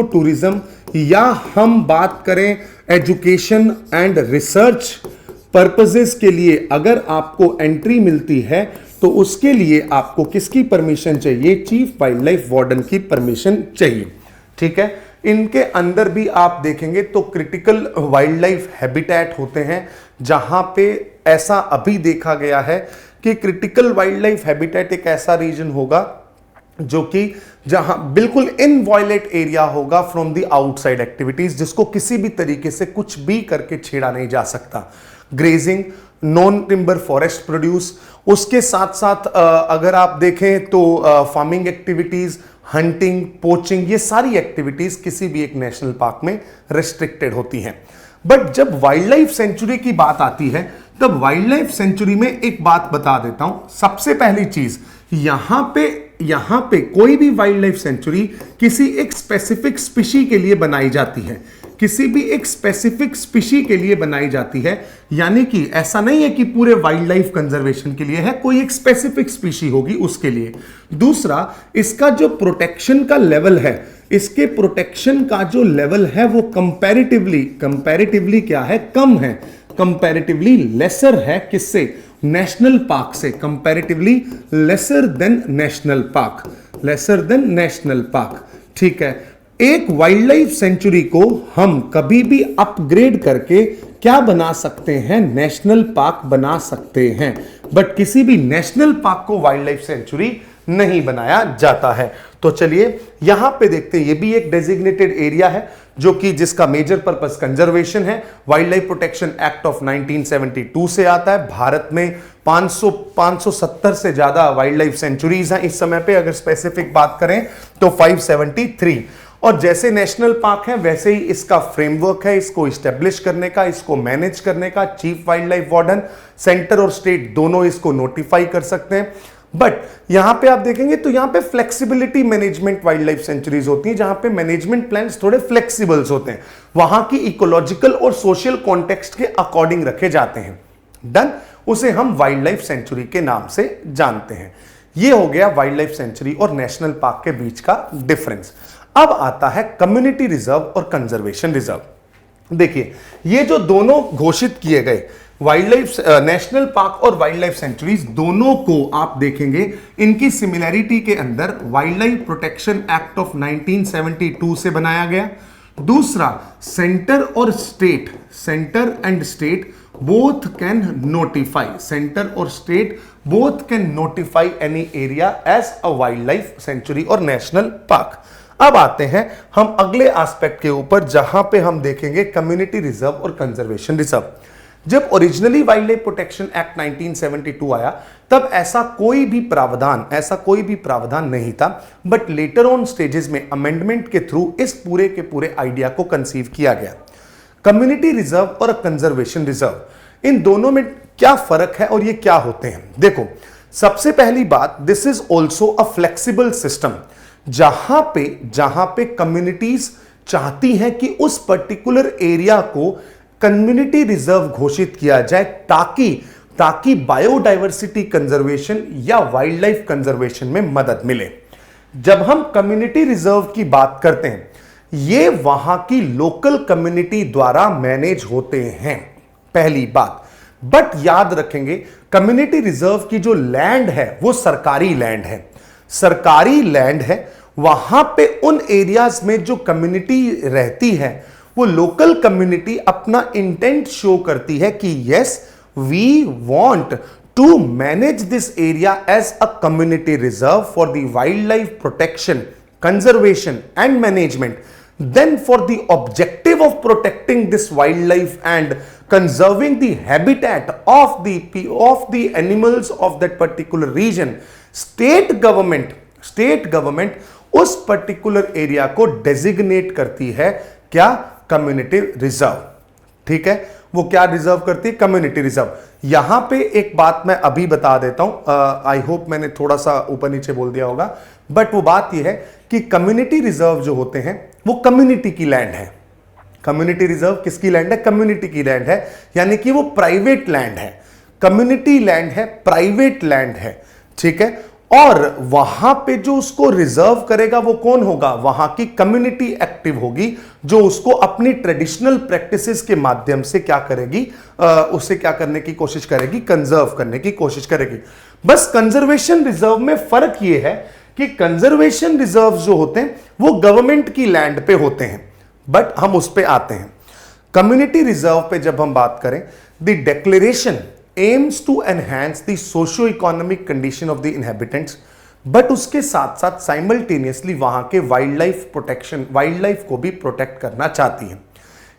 टूरिज्म या हम बात करें एजुकेशन एंड रिसर्च पर्पसेस के लिए अगर आपको एंट्री मिलती है तो उसके लिए आपको किसकी परमिशन चाहिए? चीफ वाइल्ड लाइफ वार्डन की परमिशन चाहिए। ठीक है, इनके अंदर भी आप देखेंगे तो क्रिटिकल वाइल्ड लाइफ हैबिटेट होते हैं, जहां पे ऐसा अभी देखा गया है कि क्रिटिकल वाइल्ड लाइफ हैबिटेट एक ऐसा रीजन होगा जो कि जहां बिल्कुल इनवॉयलेट एरिया होगा फ्रॉम द आउटसाइड एक्टिविटीज, जिसको किसी भी तरीके से कुछ भी करके छेड़ा नहीं जा सकता। Grazing, non timber forest produce, उसके साथ साथ अगर आप देखें तो फार्मिंग एक्टिविटीज, हंटिंग, पोचिंग, ये सारी एक्टिविटीज किसी भी एक नेशनल पार्क में रेस्ट्रिक्टेड होती हैं। बट जब वाइल्ड लाइफ सेंचुरी की बात आती है तब वाइल्ड लाइफ सेंचुरी में एक बात बता देता हूं। सबसे पहली चीज, यहां पे कोई भी वाइल्ड लाइफ सेंचुरी किसी एक स्पेसिफिक स्पीशी के लिए बनाई जाती है। किसी भी एक स्पेसिफिक स्पीशी के लिए बनाई जाती है, यानी कि ऐसा नहीं है कि पूरे वाइल्ड लाइफ कंजर्वेशन के लिए है, कोई एक स्पेसिफिक स्पीशी होगी उसके लिए। दूसरा, इसका जो प्रोटेक्शन का लेवल है, इसके प्रोटेक्शन का जो लेवल है वो कंपैरेटिवली क्या है? कम है। कंपैरेटिवली लेसर है किससे? नेशनल पार्क से। Comparatively lesser than national park. ठीक है, एक वाइल्ड लाइफ सेंचुरी को हम कभी भी अपग्रेड करके क्या बना सकते हैं? नेशनल पार्क बना सकते हैं। बट किसी भी नेशनल पार्क को वाइल्ड लाइफ सेंचुरी नहीं बनाया जाता है। तो चलिए यहां पे देखते हैं, ये भी एक डेजिग्नेटेड एरिया है जो कि जिसका मेजर पर्पस कंजर्वेशन है। Wildlife protection act of 1972 से आता है। भारत में 570 से ज्यादा वाइल्ड लाइफ सेंचुरीज हैं इस समय पे, अगर स्पेसिफिक बात करें तो 573। और जैसे नेशनल पार्क है वैसे ही इसका फ्रेमवर्क है, इसको इस्टेब्लिश करने का, इसको मैनेज करने का। Chief wild life warden, centre और स्टेट दोनों इसको नोटिफाई कर सकते हैं। बट यहां पे आप देखेंगे तो यहां पे flexibility management wild life sanctuaries होती हैं, जहां पे मैनेजमेंट प्लान्स थोड़े फ्लेक्सिबल्स होते हैं, वहां की इकोलॉजिकल और सोशल कॉन्टेक्स्ट के अकॉर्डिंग रखे जाते हैं। डन, उसे हम वाइल्ड लाइफ सेंचुरी के नाम से जानते हैं। यह हो गया वाइल्ड लाइफ सेंचुरी और नेशनल पार्क के बीच का डिफरेंस। अब आता है कम्युनिटी रिजर्व और कंजर्वेशन रिजर्व। देखिए, ये जो दोनों घोषित किए गए वाइल्ड लाइफ नेशनल पार्क और वाइल्ड लाइफ सेंचुरीज, दोनों को आप देखेंगे इनकी सिमिलैरिटी के अंदर wildlife protection act of 1972 से बनाया गया। दूसरा, centre and state both can notify any area as a wildlife sanctuary और नेशनल पार्क। अब आते हैं हम अगले एस्पेक्ट के ऊपर, जहां पे हम देखेंगे कम्युनिटी रिजर्व और कंजर्वेशन रिजर्व। जब originally wild life protection act 1972 आया तब ऐसा कोई भी प्रावधान नहीं था। बट लेटर ऑन स्टेजेस में अमेंडमेंट के थ्रू इस पूरे के पूरे आइडिया को कंसीव किया गया। कम्युनिटी रिजर्व और कंजर्वेशन रिजर्व, इन दोनों में क्या फर्क है और ये क्या होते हैं? देखो, सबसे पहली बात, this is also a flexible system, जहां पे कम्युनिटीज चाहती हैं कि उस पर्टिकुलर एरिया को कम्युनिटी रिजर्व घोषित किया जाए ताकि बायोडायवर्सिटी कंजर्वेशन या वाइल्ड लाइफ कंजर्वेशन में मदद मिले। जब हम कम्युनिटी रिजर्व की बात करते हैं, ये वहां की लोकल कम्युनिटी द्वारा मैनेज होते हैं, पहली बात। बट याद रखेंगे कम्युनिटी रिजर्व की जो लैंड है वो सरकारी लैंड है, सरकारी लैंड है। वहां पे उन एरियाज में जो कम्युनिटी रहती है वो लोकल कम्युनिटी अपना इंटेंट शो करती है कि yes we want to manage this area as a community reserve for the wildlife protection, conservation and management. Then for the objective of protecting this wildlife and conserving the habitat of the animals of that particular region, state government उस particular area को designate करती है क्या? community reserve। ठीक है, वो क्या reserve करती है? Community reserve. यहां पे एक बात मैं अभी बता देता हूं, आई होप मैंने थोड़ा सा ऊपर नीचे बोल दिया होगा, बट वो बात यह है कि कम्युनिटी रिजर्व जो होते हैं वो कम्युनिटी की लैंड है। कम्युनिटी रिजर्व किसकी लैंड है? कम्युनिटी की लैंड है, यानी कि वो प्राइवेट लैंड है। कम्युनिटी लैंड है, प्राइवेट लैंड है, ठीक है। और वहां पे जो उसको रिजर्व करेगा वो कौन होगा? वहां की कम्युनिटी एक्टिव होगी, जो उसको अपनी ट्रेडिशनल प्रैक्टिसेस के माध्यम से क्या करेगी? उसे क्या करने की कोशिश करेगी? कंजर्व करने की कोशिश करेगी। बस कंजर्वेशन रिजर्व में फर्क ये है कि कंजर्वेशन रिजर्व जो होते हैं वो गवर्नमेंट की लैंड पे होते हैं, बट हम उस पे आते हैं। कम्युनिटी रिजर्व पे जब हम बात करें, the declaration aims to enhance the socio-economic condition of the inhabitants, but उसके साथ साथ साइमल्टेनियसली वहां के wild life protection, wild life को भी प्रोटेक्ट करना चाहती है।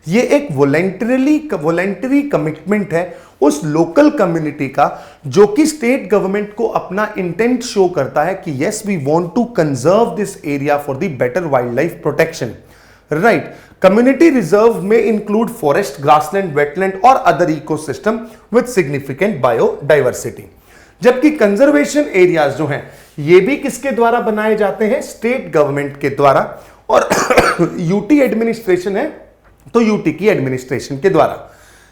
ये एक वॉलेंटरी कमिटमेंट है उस लोकल कम्युनिटी का, जो कि स्टेट गवर्नमेंट को अपना इंटेंट शो करता है कि yes we want to conserve this area for the better wildlife protection, right. Community reserve में इंक्लूड फॉरेस्ट, ग्रासलैंड, वेटलैंड और other ecosystem with significant biodiversity. जबकि कंजर्वेशन एरियाज जो हैं ये भी किसके द्वारा बनाए जाते हैं? स्टेट गवर्नमेंट के द्वारा। और यूटी एडमिनिस्ट्रेशन है तो यूटी की एडमिनिस्ट्रेशन के द्वारा।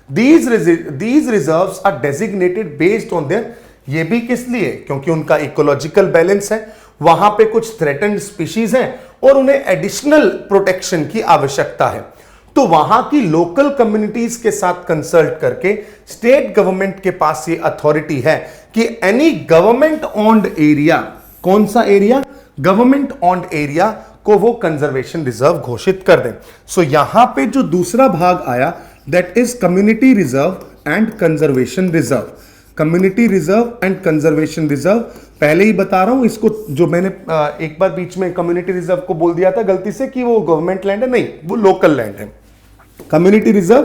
These reserves are designated based on their, ये भी किस लिए? क्योंकि उनका इकोलॉजिकल बैलेंस है, वहां पे कुछ थ्रेटेंड स्पीशीज हैं और उन्हें एडिशनल प्रोटेक्शन की आवश्यकता है। तो वहां की लोकल कम्युनिटीज के साथ कंसल्ट करके स्टेट गवर्नमेंट के पास ये अथॉरिटी है कि एनी गवर्नमेंट ओन्ड एरिया, कौन सा एरिया? गवर्नमेंट ओन्ड एरिया को वो कंजर्वेशन रिजर्व घोषित कर दें। सो यहां पे जो दूसरा भाग आया that is community reserve and conservation reserve. Community reserve and conservation reserve पहले ही बता रहा हूं इसको, जो मैंने एक बार बीच में कम्युनिटी रिजर्व को बोल दिया था गलती से कि वो गवर्नमेंट लैंड है, नहीं, वो लोकल लैंड है। Community reserve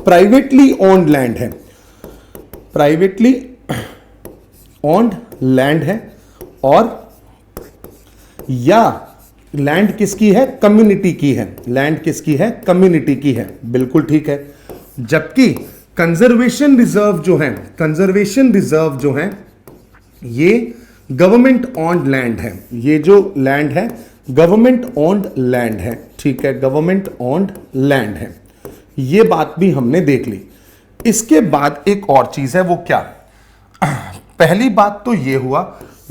privately owned land है, प्राइवेटली ओन्ड लैंड है, और या लैंड किसकी है? कम्युनिटी की है। लैंड किसकी है? कम्युनिटी की है, बिल्कुल ठीक है। जबकि कंजर्वेशन रिजर्व जो है, कंजर्वेशन रिजर्व जो है ये गवर्नमेंट ओन्ड लैंड है। ये जो लैंड है गवर्नमेंट ओन्ड लैंड है, ठीक है, गवर्नमेंट ओन्ड लैंड है। ये बात भी हमने देख ली। इसके बाद एक और चीज है, वो क्या? पहली बात तो ये हुआ,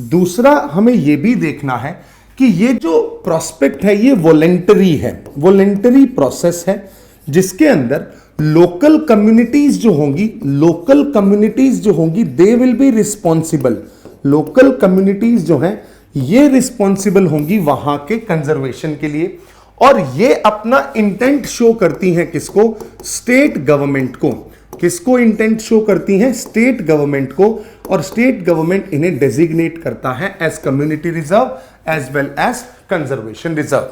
दूसरा हमें ये भी देखना है कि ये जो प्रोस्पेक्ट है ये वॉलेंटरी है, वॉलेंटरी प्रोसेस है, जिसके अंदर लोकल कम्युनिटीज जो होंगी, लोकल कम्युनिटीज जो होंगी they will be responsible. Local communities जो हैं ये रिस्पॉन्सिबल होंगी वहां के कंजर्वेशन के लिए, और ये अपना इंटेंट शो करती हैं किसको? स्टेट गवर्नमेंट को। किसको इंटेंट शो करती हैं? स्टेट गवर्नमेंट को। और स्टेट गवर्नमेंट इन्हें डेजिग्नेट करता है as community reserve as well as conservation reserve.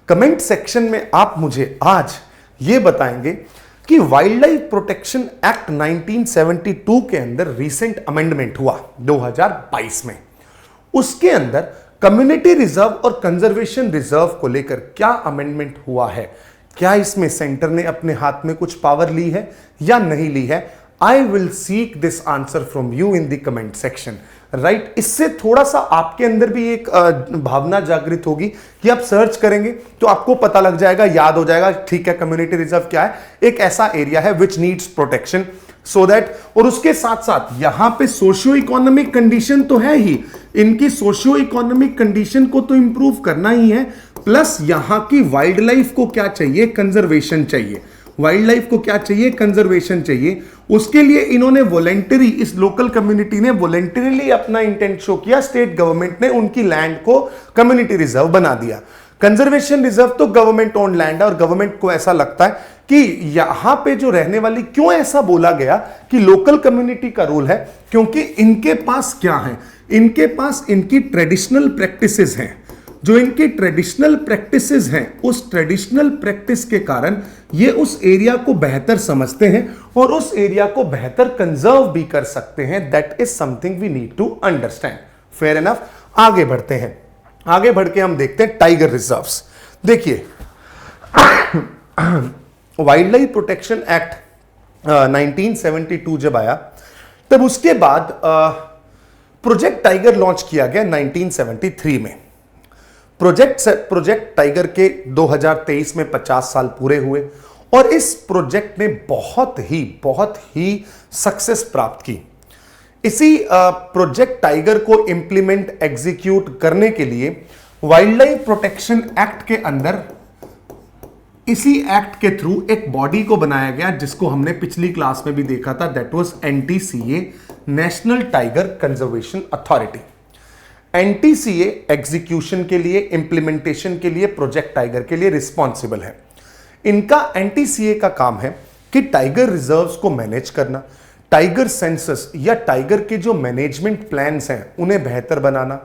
Comment section में आप मुझे आज ये बताएंगे कि वाइल्ड लाइफ प्रोटेक्शन एक्ट 1972 के अंदर रीसेंट अमेंडमेंट हुआ 2022 में, उसके अंदर कम्युनिटी रिजर्व और कंजर्वेशन रिजर्व को लेकर क्या अमेंडमेंट हुआ है? क्या इसमें सेंटर ने अपने हाथ में कुछ पावर ली है या नहीं ली है? I will seek this answer from you in the comment section, right. इससे थोड़ा सा आपके अंदर भी एक भावना जागृत होगी कि आप सर्च करेंगे तो आपको पता लग जाएगा, याद हो जाएगा, ठीक है कम्युनिटी रिजर्व क्या है? एक ऐसा एरिया है which needs protection, so that. और उसके साथ साथ यहां पे सोशियो इकोनॉमिक कंडीशन तो है ही, इनकी सोशियो इकोनॉमिक कंडीशन को तो इंप्रूव करना ही है, प्लस यहां की वाइल्ड लाइफ को क्या चाहिए, कंजर्वेशन चाहिए। वाइल्ड लाइफ को क्या चाहिए, कंजर्वेशन चाहिए। उसके लिए इन्होंने वॉलेंटरी, इस लोकल कम्युनिटी ने वॉलेंटरीली अपना इंटेंट शो किया, स्टेट गवर्नमेंट ने उनकी लैंड को कम्युनिटी रिजर्व बना दिया। कंजर्वेशन रिजर्व तो गवर्नमेंट ओन लैंड है और गवर्नमेंट को ऐसा लगता है कि यहां पे जो रहने वाली, क्यों ऐसा बोला गया कि लोकल कम्युनिटी का रोल है, क्योंकि इनके पास क्या है, इनके पास इनकी ट्रेडिशनल प्रैक्टिसेस हैं। जो इनकी ट्रेडिशनल प्रैक्टिसेस हैं, उस ट्रेडिशनल प्रैक्टिस के कारण ये उस एरिया को बेहतर समझते हैं और उस एरिया को बेहतर कंजर्व भी कर सकते हैं। That is something we need to understand. Fair enough. आगे बढ़ते हैं। आगे बढ़ के हम देखते हैं टाइगर रिजर्व्स। देखिए वाइल्ड लाइफ प्रोटेक्शन एक्ट 1972 जब आया, तब उसके बाद प्रोजेक्ट टाइगर लॉन्च किया गया 1973 में। प्रोजेक्ट टाइगर के 2023 में 50 साल पूरे हुए और इस प्रोजेक्ट ने बहुत ही सक्सेस प्राप्त की। इसी प्रोजेक्ट टाइगर को इंप्लीमेंट, एग्जीक्यूट करने के लिए वाइल्ड लाइफ प्रोटेक्शन एक्ट के अंदर, इसी एक्ट के थ्रू एक बॉडी को बनाया गया जिसको हमने पिछली क्लास में भी देखा था। That was NTCA, national tiger conservation authority. NTCA execution के लिए, इंप्लीमेंटेशन के लिए, प्रोजेक्ट टाइगर के लिए रिस्पॉन्सिबल है। इनका NTCA का काम है कि टाइगर रिजर्व्स को मैनेज करना, टाइगर सेंसस या टाइगर के जो मैनेजमेंट प्लान्स हैं उन्हें बेहतर बनाना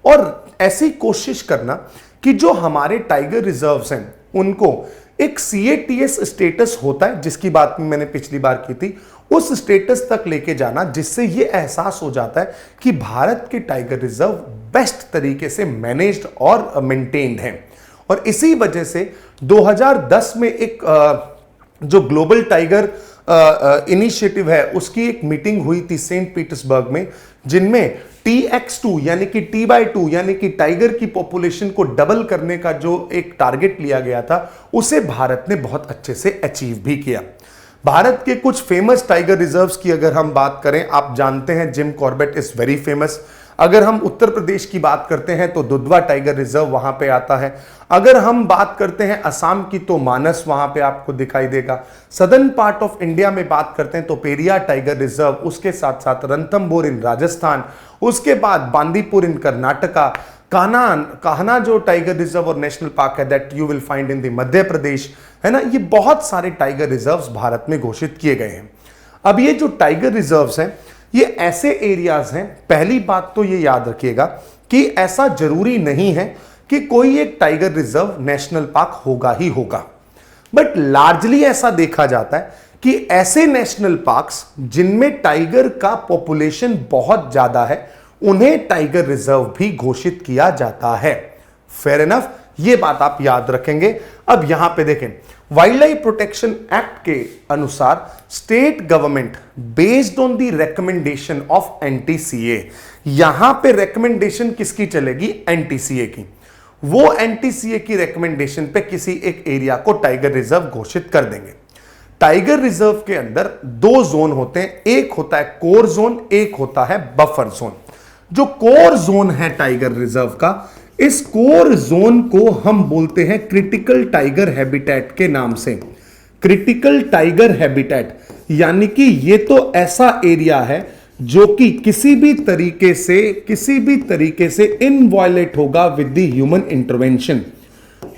और ऐसी कोशिश करना कि जो हमारे टाइगर रिजर्व्स हैं उनको एक CATS स्टेटस होता है, जिसकी बात मैंने पिछली बार की थी, उस स्टेटस तक लेके जाना जिससे ये एहसास हो जाता है कि भारत के टाइगर रिजर्व बेस्ट तरीके से मैनेज्ड और मेंटेन्ड हैं। और इसी वजह से 2010 में एक जो ग्लोबल टाइगर इनिशिएटिव है उसकी एक मीटिंग हुई थी सेंट पीटर्सबर्ग में, जिनमें TX2 यानी कि T/2 यानी कि टाइगर की पॉपुलेशन को डबल करने का जो एक टारगेट लिया गया था उसे भारत ने बहुत अच्छे से अचीव भी किया। भारत के कुछ फेमस टाइगर रिजर्व्स की अगर हम बात करें, आप जानते हैं Jim Corbett is very famous. अगर हम उत्तर प्रदेश की बात करते हैं तो दुधवा टाइगर रिजर्व वहां पे आता है। अगर हम बात करते हैं असम की तो मानस वहां पे आपको दिखाई देगा। सदर्न पार्ट ऑफ इंडिया में बात करते हैं तो पेरियार टाइगर रिजर्व, उसके साथ साथ रणथंभौर इन राजस्थान, उसके बाद बांदीपुर इन कर्नाटका, कान्हा जो टाइगर रिजर्व और नेशनल पार्क है that you will find in the Madhya Pradesh, है ना। ये बहुत सारे टाइगर रिजर्व्स भारत में घोषित किए गए हैं। अब ये जो टाइगर रिजर्व्स हैं ये ऐसे एरियाज हैं, पहली बात तो ये याद रखिएगा कि ऐसा जरूरी नहीं है कि कोई एक टाइगर रिजर्व नेशनल पार्क होगा ही होगा, बट लार्जली ऐसा देखा जाता है कि ऐसे नेशनल पार्क्स जिनमें टाइगर का पॉपुलेशन बहुत ज्यादा है उन्हें टाइगर रिजर्व भी घोषित किया जाता है। फेयर इनफ, ये बात आप याद रखेंगे। अब यहां पे देखें, वाइल्ड लाइफ प्रोटेक्शन एक्ट के अनुसार state government based on the recommendation of NTCA, यहां पे रिकमेंडेशन किसकी चलेगी, NTCA की। वो NTCA की रिकमेंडेशन पे किसी एक एरिया को टाइगर रिजर्व घोषित कर देंगे। टाइगर रिजर्व के अंदर दो जोन होते हैं, एक होता है कोर जोन, एक होता है बफर जोन। जो कोर जोन है टाइगर रिजर्व का, इस कोर जोन को हम बोलते हैं क्रिटिकल टाइगर हैबिटेट के नाम से। क्रिटिकल टाइगर हैबिटेट यानी कि ये तो ऐसा एरिया है जो कि किसी भी तरीके से इनवायलेट होगा with the human intervention.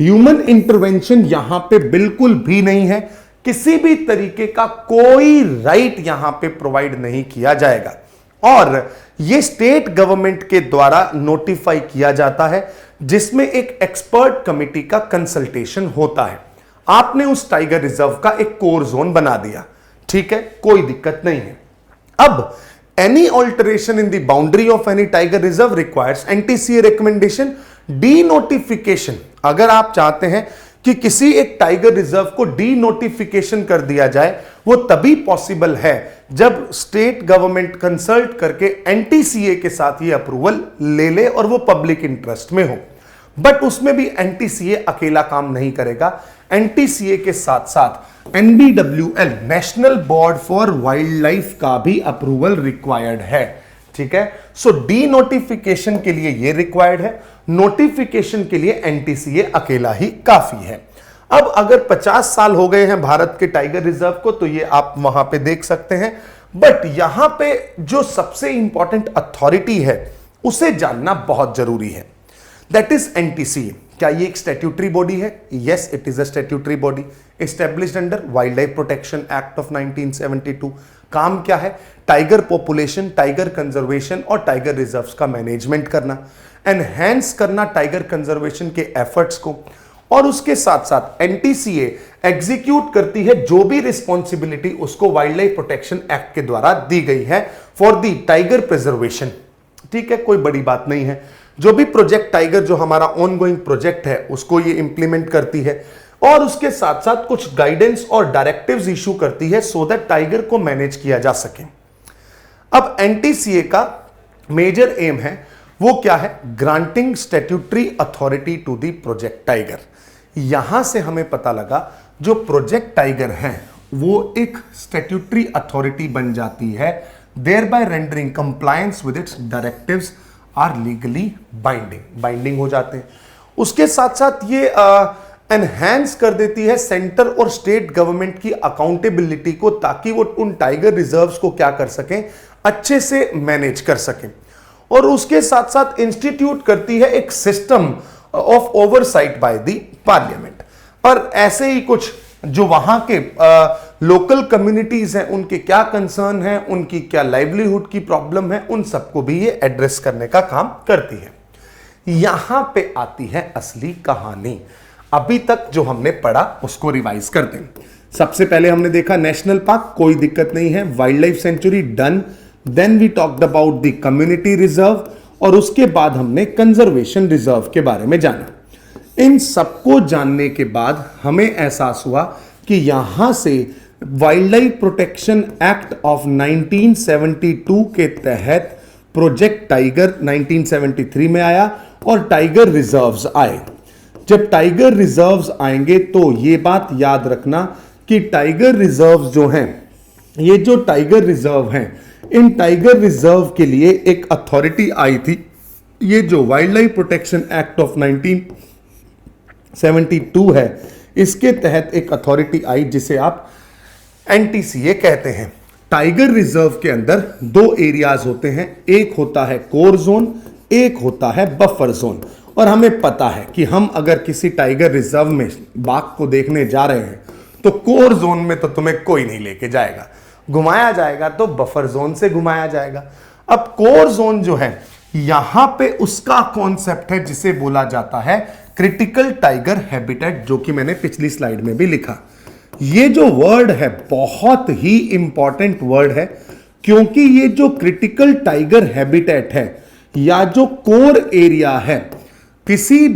Human intervention यहां पे बिल्कुल भी नहीं है, किसी भी तरीके का कोई राइट यहां पे प्रोवाइड नहीं किया जाएगा और यह स्टेट गवर्नमेंट के द्वारा नोटिफाई किया जाता है, जिसमें एक एक्सपर्ट कमिटी का कंसल्टेशन होता है। आपने उस टाइगर रिजर्व का एक कोर जोन बना दिया, ठीक है, कोई दिक्कत नहीं है। अब any alteration in the boundary of any tiger reserve requires NTCA recommendation, D notification. अगर आप चाहते हैं कि किसी एक टाइगर रिजर्व को डी नोटिफिकेशन कर दिया जाए, वो तभी पॉसिबल है जब स्टेट गवर्नमेंट कंसल्ट करके NTCA के साथ ये अप्रूवल ले ले और वो पब्लिक इंटरेस्ट में हो। बट उसमें भी NTCA अकेला काम नहीं करेगा, NTCA के साथ साथ NBWL, national board for wild life का भी अप्रूवल रिक्वायर्ड है। ठीक है। सो डी नोटिफिकेशन के लिए ये रिक्वायर्ड है, नोटिफिकेशन के लिए एनटीसीए अकेला ही काफी है। अब अगर 50 साल हो गए हैं भारत के टाइगर रिजर्व को, तो ये आप वहां पे देख सकते हैं। बट यहां पे जो सबसे इंपॉर्टेंट अथॉरिटी है उसे जानना बहुत जरूरी है, दैट इज एनटीसीए। क्या ये एक स्टैट्यूटरी बॉडी है? Yes, it is a statutory body established under wild life protection act of 1972। काम क्या है? टाइगर पॉपुलेशन, टाइगर कंजर्वेशन और टाइगर रिजर्व्स का मैनेजमेंट करना, एनहेंस करना टाइगर कंजर्वेशन के एफर्ट्स को, और उसके साथ साथ एनटीसीए एग्जीक्यूट करती है जो भी रिस्पॉन्सिबिलिटी उसको वाइल्ड लाइफ प्रोटेक्शन एक्ट के द्वारा दी गई है फॉर द टाइगर प्रिजर्वेशन। ठीक है, कोई बड़ी बात नहीं है। जो भी प्रोजेक्ट टाइगर, जो हमारा ऑनगोइंग प्रोजेक्ट है, उसको ये इंप्लीमेंट करती है और उसके साथ साथ कुछ गाइडेंस और डायरेक्टिव्स इशू करती है सो दैट टाइगर को मैनेज किया जा सके। अब एनटीसीए का मेजर एम है, वो क्या है? Granting statutory authority to the project tiger. यहां से हमें पता लगा जो प्रोजेक्ट टाइगर है वो एक स्टैट्यूटरी अथॉरिटी बन जाती है, thereby rendering compliance with its directives are legally binding हो जाते हैं। उसके साथ साथ ये एनहांस कर देती है सेंटर और स्टेट गवर्नमेंट की अकाउंटेबिलिटी को, ताकि वो उन टाइगर रिजर्व्स को क्या कर सकें? अच्छे से मैनेज कर सकें। और उसके साथ साथ इंस्टीट्यूट करती है एक system of oversight by the parliament. और ऐसे ही कुछ जो वहां के लोकल कम्युनिटीज हैं, उनके क्या कंसर्न है, उनकी क्या लाइवलीहुड की प्रॉब्लम है, उन सबको भी ये एड्रेस करने का काम करती है। यहां पे आती है असली कहानी। अभी तक जो हमने पढ़ा उसको रिवाइज करते हैं। सबसे पहले हमने देखा नेशनल पार्क, कोई दिक्कत नहीं है। Wildlife sanctuary, done. Then we talked about the community reserve, और उसके बाद हमने कंजर्वेशन रिजर्व के बारे में जाना। इन सबको जानने के बाद हमें एहसास हुआ कि यहां से wild life protection act of 1972 के तहत प्रोजेक्ट टाइगर 1973 में आया और टाइगर रिजर्व्स आए। जब टाइगर रिजर्व्स आएंगे तो ये बात याद रखना कि टाइगर रिजर्व्स जो हैं, ये जो टाइगर रिजर्व हैं, इन टाइगर रिजर्व के लिए एक अथॉरिटी आई थी। ये जो wild life protection act of 1972 है, इसके तहत एक अथॉरिटी आई जिसे आप एनटीसीए कहते हैं। टाइगर रिजर्व के अंदर दो एरियाज होते हैं, एक होता है कोर जोन, एक होता है बफर जोन। और हमें पता है कि हम अगर किसी टाइगर रिजर्व में बाघ को देखने जा रहे हैं तो कोर जोन में तो तुम्हें कोई नहीं लेके जाएगा, घुमाया जाएगा तो बफर जोन से घुमाया जाएगा। अब कोर जोन जो है, यहां पे उसका कॉन्सेप्ट है जिसे बोला जाता है क्रिटिकल टाइगर हैबिटेट, जो कि मैंने पिछली स्लाइड में भी लिखा। ये जो वर्ड है बहुत ही इंपॉर्टेंट वर्ड है, क्योंकि ये जो क्रिटिकल टाइगर हैबिटेट है या जो कोर एरिया है, किसी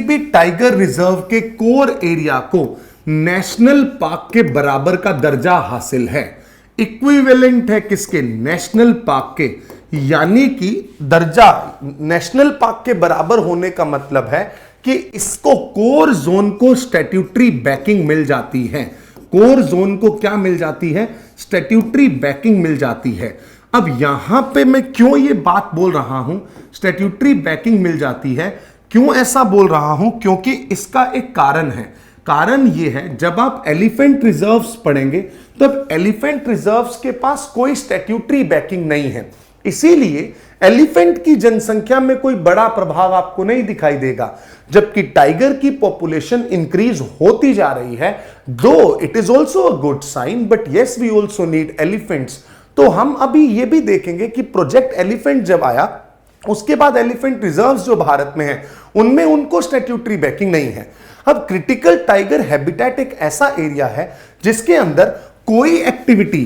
भी टाइगर रिजर्व के कोर एरिया को नेशनल पार्क के बराबर का दर्जा हासिल है। इक्विवेलेंट है किसके? नेशनल पार्क के। यानी कि दर्जा नेशनल पार्क के बराबर होने का मतलब है कि इसको कोर जोन को स्टैट्यूटरी बैकिंग मिल जाती है। कोर जोन को क्या मिल जाती है? स्टैट्यूटरी बैकिंग मिल जाती है। अब यहां पे मैं क्यों ये बात बोल रहा हूं, स्टैट्यूटरी बैकिंग मिल जाती है, क्यों ऐसा बोल रहा हूं? क्योंकि इसका एक कारण है। कारण ये है, जब आप एलिफेंट रिजर्व्स पढ़ेंगे तब एलिफेंट रिजर्व्स के पास कोई स्टैट्यूटरी बैकिंग नहीं है, इसीलिए एलिफेंट की जनसंख्या में कोई बड़ा प्रभाव आपको नहीं दिखाई देगा। जबकि टाइगर की पॉपुलेशन इंक्रीज होती जा रही है, though it is also a good sign, but yes we also need elephants. तो हम अभी ये भी देखेंगे कि प्रोजेक्ट एलिफेंट जब आया, उसके बाद एलिफेंट रिजर्व्स जो भारत में हैं, उनमें उनको स्टैट्यूटरी बैकिंग नहीं है। अब क्रिटिकल टाइगर हैबिटेट एक ऐसा एरिया है जिसके अंदर कोई activity,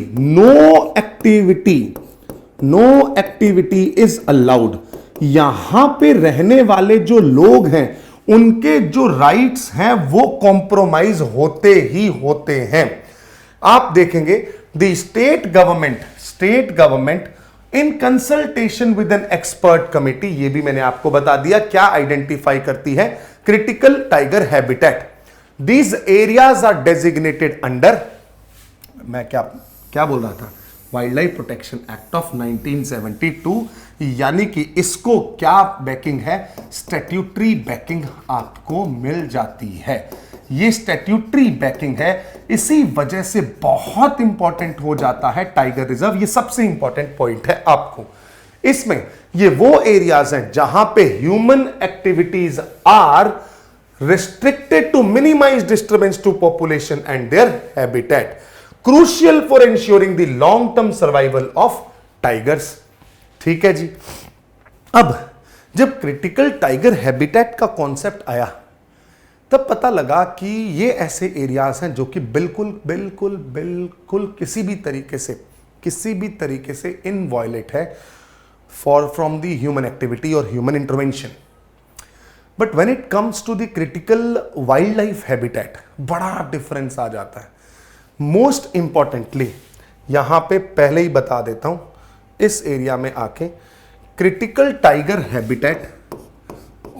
no activity is allowed. यहां पे रहने वाले जो लोग हैं, उनके जो राइट्स हैं वो कॉम्प्रोमाइज होते ही होते हैं। आप देखेंगे the state government in consultation with an expert committee, ये भी मैंने आपको बता दिया क्या आइडेंटिफाई करती है, critical tiger habitat. These areas are designated under, मैं क्या बोल रहा था, wildlife protection act of 1972, यानी कि इसको क्या बैकिंग है, स्टैट्यूटरी बैकिंग आपको मिल जाती है। ये स्टैट्यूटरी बैकिंग है, इसी वजह से बहुत इंपॉर्टेंट हो जाता है टाइगर रिजर्व। ये सबसे इंपॉर्टेंट पॉइंट है आपको। इसमें ये वो एरियाज हैं जहां पे human activities are restricted to minimize disturbance to population and their habitat, crucial for ensuring the long term survival of tigers। ठीक है जी। अब जब क्रिटिकल टाइगर हैबिटेट का कॉन्सेप्ट आया तब पता लगा कि ये ऐसे एरियाज हैं जो कि बिल्कुल बिल्कुल बिल्कुल किसी भी तरीके से इनवॉयलेट है फ्रॉम द ह्यूमन एक्टिविटी और human intervention. But when it comes to the critical wildlife habitat बड़ा डिफरेंस आ जाता है। मोस्ट इंपॉर्टेंटली यहां पे पहले ही बता देता हूं, इस एरिया में आके क्रिटिकल टाइगर हैबिटेट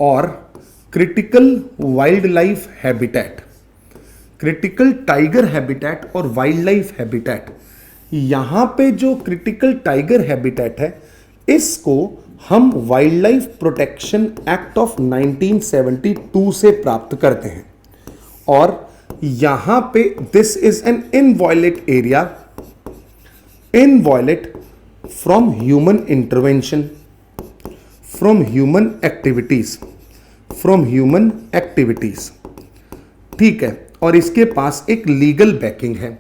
और critical wildlife habitat, critical tiger habitat और वाइल्ड लाइफ हैबिटेट, यहां पे जो क्रिटिकल टाइगर हैबिटेट है इसको हम wildlife protection act of 1972 से प्राप्त करते हैं। और यहां पे this is an inviolate area, inviolate from human intervention, from human activities. ठीक है, और इसके पास एक लीगल बैकिंग है।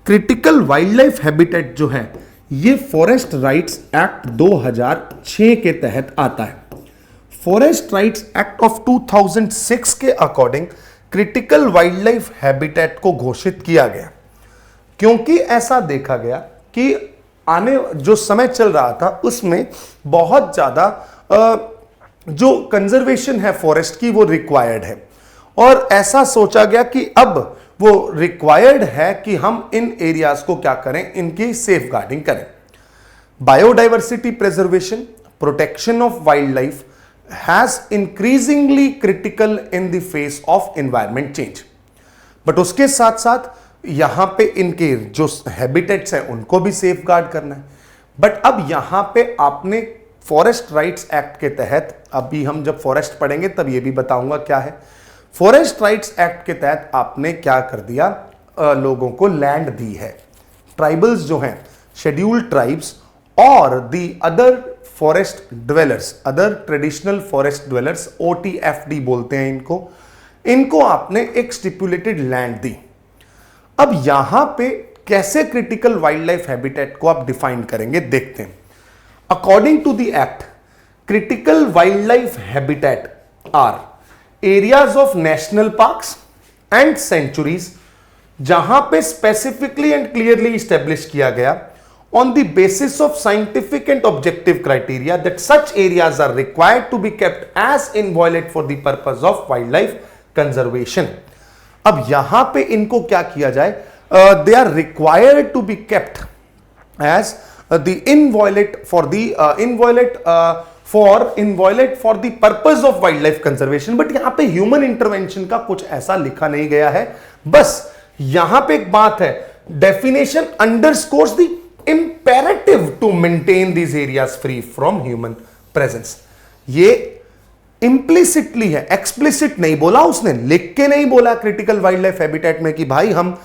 क्रिटिकल वाइल्ड लाइफ हैबिटेट जो है ये फॉरेस्ट राइट्स एक्ट 2006 के तहत आता है। फॉरेस्ट राइट्स एक्ट ऑफ 2006 के according critical wildlife habitat को घोषित किया गया, क्योंकि ऐसा देखा गया कि आने जो समय चल रहा था उसमें बहुत ज्यादा जो कंजर्वेशन है फॉरेस्ट की वो रिक्वायर्ड है, और ऐसा सोचा गया कि अब वो रिक्वायर्ड है कि हम इन एरियाज को क्या करें, इनकी सेफ गार्डिंग करें। Biodiversity preservation, protection of wild life has increasingly critical in the face of environment change. But उसके साथ साथ यहां पे इनके जो हैबिटेट्स हैं उनको भी सेफ गार्ड करना है। बट अब यहां पे आपने फॉरेस्ट राइट्स एक्ट के तहत, अभी हम जब फॉरेस्ट पढ़ेंगे तब ये भी बताऊंगा क्या है, फॉरेस्ट राइट्स एक्ट के तहत आपने क्या कर दिया, लोगों को लैंड दी है। ट्राइबल्स जो हैं, शेड्यूल्ड ट्राइब्स और the other forest dwellers, other traditional forest dwellers, OTFD बोलते हैं इनको आपने एक स्टिपुलेटेड लैंड दी। अब यहां पे कैसे क्रिटिकल वाइल्ड लाइफ हैबिटेट को आप डिफाइन करेंगे देखते हैं। According to the act, critical wildlife habitat are areas of national parks and sanctuaries, जहां पे स्पेसिफिकली एंड क्लियरली स्टैब्लिश किया गया on the basis of scientific and objective criteria that such areas are required to be kept as inviolate for the purpose of wildlife conservation. अब यहां पे इनको क्या किया जाए, they are required to be kept as the inviolate for the purpose of wildlife conservation. But यहां पे human intervention का कुछ ऐसा लिखा नहीं गया है। बस यहां पे एक बात है, definition underscores the imperative to maintain these areas free from human presence. ये इंप्लिसिटली है, एक्सप्लिसिट नहीं बोला उसने, लिख के नहीं बोला क्रिटिकल वाइल्ड लाइफ हैबिटेट में कि भाई हम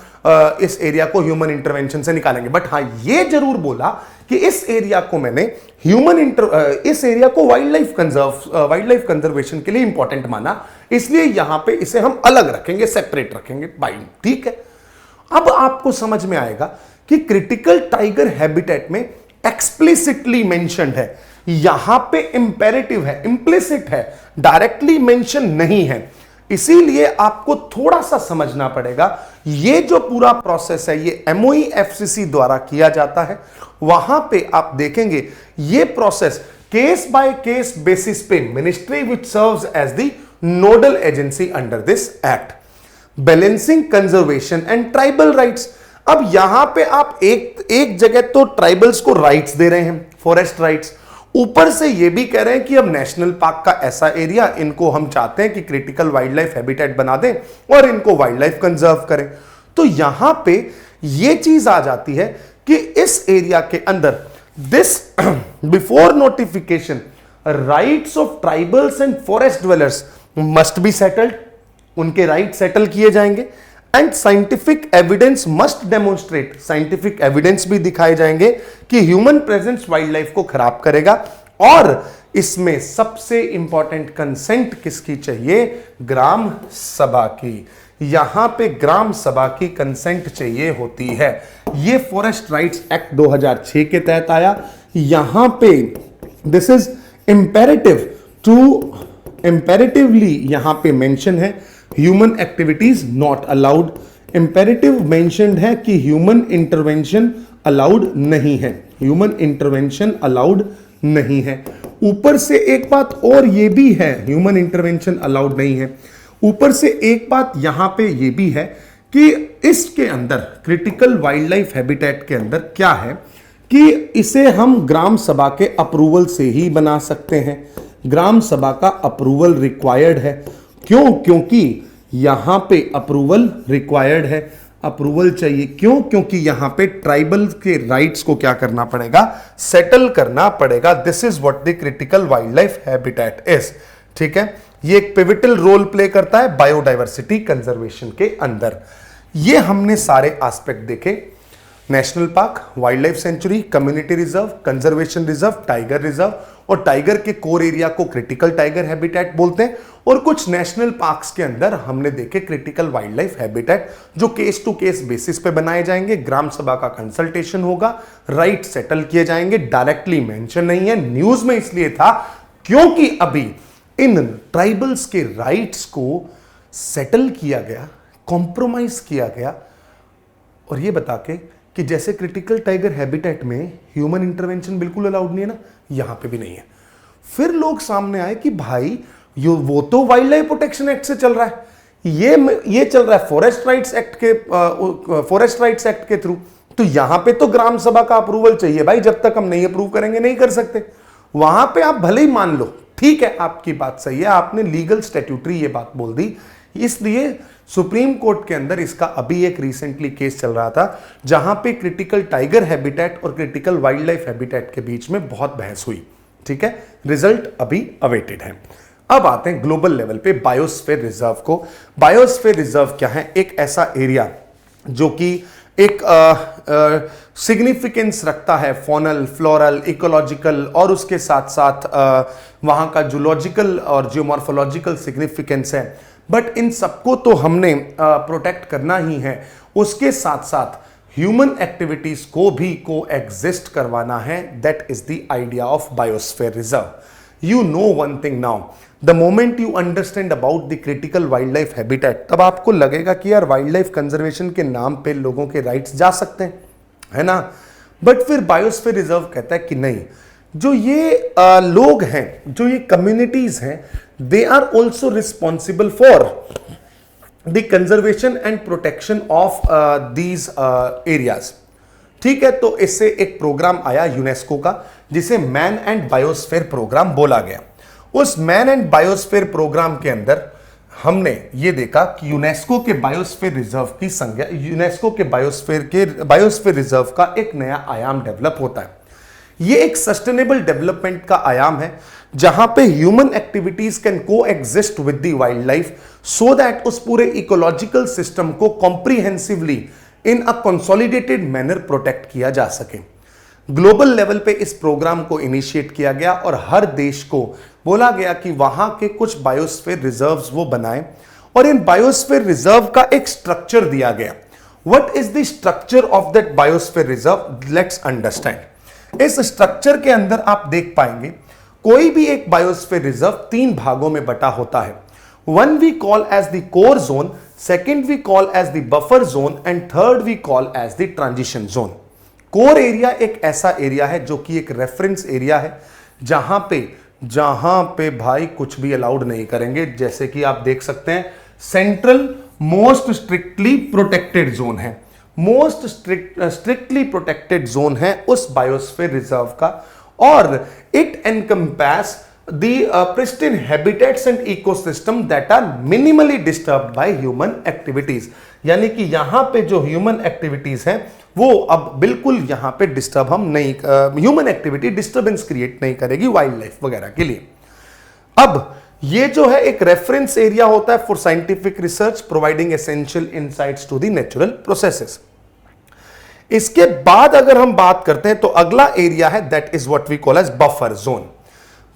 इस एरिया को ह्यूमन इंटरवेंशन से निकालेंगे। बट हां ये जरूर बोला कि इस एरिया को मैंने इस एरिया को वाइल्ड लाइफ कंजर्वेशन के लिए इंपॉर्टेंट माना, इसलिए यहां पे इसे हम अलग रखेंगे, सेपरेट रखेंगे भाई। ठीक है, अब आपको समझ में आएगा कि क्रिटिकल टाइगर हैबिटेट में एक्सप्लिसिटली मेंशन्ड है, यहां पे इंपेरेटिव है, इंप्लिसिट है, डायरेक्टली मेंशन नहीं है। इसीलिए आपको थोड़ा सा समझना पड़ेगा, ये जो पूरा प्रोसेस है ये MOE FCC द्वारा किया जाता है। वहां पे आप देखेंगे ये process case by case basis पे ministry which serves as the nodal agency under this act. Balancing conservation and tribal rights, अब यहां पे आप एक जगह तो ट्राइबल्स को राइट्स दे रहे हैं, फॉरेस्ट राइट्स, ऊपर से ये भी कह रहे हैं कि अब नेशनल पार्क का ऐसा एरिया इनको हम चाहते हैं कि क्रिटिकल वाइल्ड लाइफ हैबिटेट बना दें और इनको वाइल्ड लाइफ कंजर्व करें। तो यहां पे ये चीज आ जाती है कि इस एरिया के अंदर this before notification rights of tribals and forest dwellers must be settled, उनके राइट सेटल किए जाएंगे, and scientific evidence must demonstrate, scientific evidence भी दिखाए जाएंगे कि ह्यूमन प्रेजेंस वाइल्ड लाइफ को खराब करेगा। और इसमें सबसे इंपॉर्टेंट कंसेंट किसकी चाहिए? ग्राम सभा की। यहां पे ग्राम सभा की कंसेंट चाहिए होती है। ये फॉरेस्ट राइट्स एक्ट 2006 के तहत आया। यहां पे दिस इज इंपेरेटिवली यहां पे मेंशन है human activities not allowed. Imperative mentioned है कि ह्यूमन इंटरवेंशन अलाउड नहीं है, ह्यूमन इंटरवेंशन अलाउड नहीं है। ऊपर से एक बात और ये भी है, ह्यूमन इंटरवेंशन अलाउड नहीं है, ऊपर से एक बात यहां पे ये भी है कि इसके अंदर क्रिटिकल वाइल्ड लाइफ हैबिटेट के अंदर क्या है कि इसे हम ग्राम सभा के अप्रूवल से ही बना सकते हैं। ग्राम सभा का अप्रूवल रिक्वायर्ड है। क्यों? क्योंकि यहां पे अप्रूवल रिक्वायर्ड है, अप्रूवल चाहिए। क्यों? क्योंकि यहां पे ट्राइबल के राइट्स को क्या करना पड़ेगा? सेटल करना पड़ेगा। This is what the critical wildlife habitat is. ठीक है, ये एक पिविटल रोल प्ले करता है बायोडायवर्सिटी कंजर्वेशन के अंदर। ये हमने सारे एस्पेक्ट देखे, national park, wild life sanctuary, community reserve, conservation reserve, tiger reserve, और टाइगर के कोर एरिया को क्रिटिकल टाइगर हैबिटेट बोलते हैं। और कुछ नेशनल पार्क्स के अंदर हमने देखे क्रिटिकल वाइल्ड लाइफ हैबिटेट जो केस टू केस बेसिस पे बनाए जाएंगे, ग्राम सभा का कंसल्टेशन होगा, राइट सेटल किए जाएंगे। डायरेक्टली मेंशन नहीं है, न्यूज में इसलिए था क्योंकि अभी इन ट्राइबल्स के राइट्स को सेटल किया गया, कॉम्प्रोमाइज किया गया, और ये बता के कि जैसे क्रिटिकल टाइगर हैबिटेट में ह्यूमन इंटरवेंशन बिल्कुल अलाउड नहीं है ना, यहां पे भी नहीं है। फिर लोग सामने आए कि भाई वो तो वाइल्ड लाइफ प्रोटेक्शन एक्ट से चल रहा है, ये चल रहा है फॉरेस्ट राइट्स एक्ट के थ्रू, तो यहां पे तो ग्राम सभा का अप्रूवल चाहिए भाई। जब तक हम नहीं अप्रूव करेंगे नहीं कर सकते। वहां पे आप भले ही मान लो, ठीक है, आपकी बात सही है, आपने लीगल स्टैट्यूटरी ये बात बोल दी, इसलिए सुप्रीम कोर्ट के अंदर इसका अभी एक रिसेंटली केस चल रहा था जहां पे क्रिटिकल टाइगर हैबिटेट और क्रिटिकल वाइल्ड लाइफ हैबिटेट के बीच में बहुत बहस हुई। ठीक है, रिजल्ट अभी अवेटेड है। अब आते हैं ग्लोबल लेवल पे बायोस्फीयर रिजर्व को। बायोस्फीयर रिजर्व क्या है? एक ऐसा एरिया जो कि एक सिग्निफिकेंस रखता है, फॉनल, फ्लोरल, इकोलॉजिकल, और उसके साथ साथ वहां का जूलॉजिकल और जियोमॉर्फोलॉजिकल सिग्निफिकेंस है। बट इन सबको तो हमने प्रोटेक्ट करना ही है, उसके साथ साथ ह्यूमन एक्टिविटीज को भी को एग्जिस्ट करवाना है। That is the idea of biosphere reserve. You know one thing now, the moment you understand about the critical wildlife habitat, तब आपको लगेगा कि यार वाइल्ड लाइफ कंजर्वेशन के नाम पे लोगों के राइट्स जा सकते हैं, है ना। बट फिर बायोस्फीयर रिजर्व कहता है कि नहीं, जो ये लोग हैं, जो ये कम्युनिटीज हैं, they are also responsible for the conservation and protection of these areas. ठीक है, तो इससे एक प्रोग्राम आया यूनेस्को का जिसे मैन एंड बायोस्फीयर प्रोग्राम बोला गया। उस मैन एंड बायोस्फीयर प्रोग्राम के अंदर हमने ये देखा कि यूनेस्को के बायोस्फीयर रिजर्व की संज्ञा, यूनेस्को के बायोस्फीयर रिजर्व का एक नया आयाम डेवलप होता है। ये एक सस्टेनेबल डेवलपमेंट का आयाम है जहां पे ह्यूमन एक्टिविटीज कैन को exist with the wild life, so that उस पूरे इकोलॉजिकल सिस्टम को comprehensively in a consolidated manner protect किया जा सके। ग्लोबल लेवल पे इस प्रोग्राम को इनिशिएट किया गया और हर देश को बोला गया कि वहां के कुछ बायोस्फीयर रिजर्व्स वो बनाएं, और इन बायोस्फीयर रिजर्व का एक स्ट्रक्चर दिया गया। What is the structure of that biosphere reserve? Let's understand. इस स्ट्रक्चर के अंदर आप देख पाएंगे कोई भी एक बायोस्फीयर रिजर्व 3 भागों में बटा होता है। One we call as the core zone, second we call as the buffer zone, and third we call as the transition zone. Core area एक ऐसा एरिया है जो कि एक रेफरेंस एरिया है जहां पे भाई कुछ भी अलाउड नहीं करेंगे। जैसे कि आप देख सकते हैं, central most strictly protected zone है, मोस्ट स्ट्रिक्टली प्रोटेक्टेड जोन है उस बायोस्फीयर रिजर्व का, और it encompass the pristine habitats and ecosystem that are minimally disturbed by human activities. यानी कि यहां पे जो ह्यूमन एक्टिविटीज हैं वो अब बिल्कुल यहां पे डिस्टर्ब हम नहीं, ह्यूमन एक्टिविटी डिस्टर्बेंस क्रिएट नहीं करेगी वाइल्ड लाइफ वगैरह के लिए। अब ये जो है एक रेफरेंस एरिया होता है for scientific research providing essential insights to the natural processes. इसके बाद अगर हम बात करते हैं तो अगला एरिया है that is what we call as buffer zone.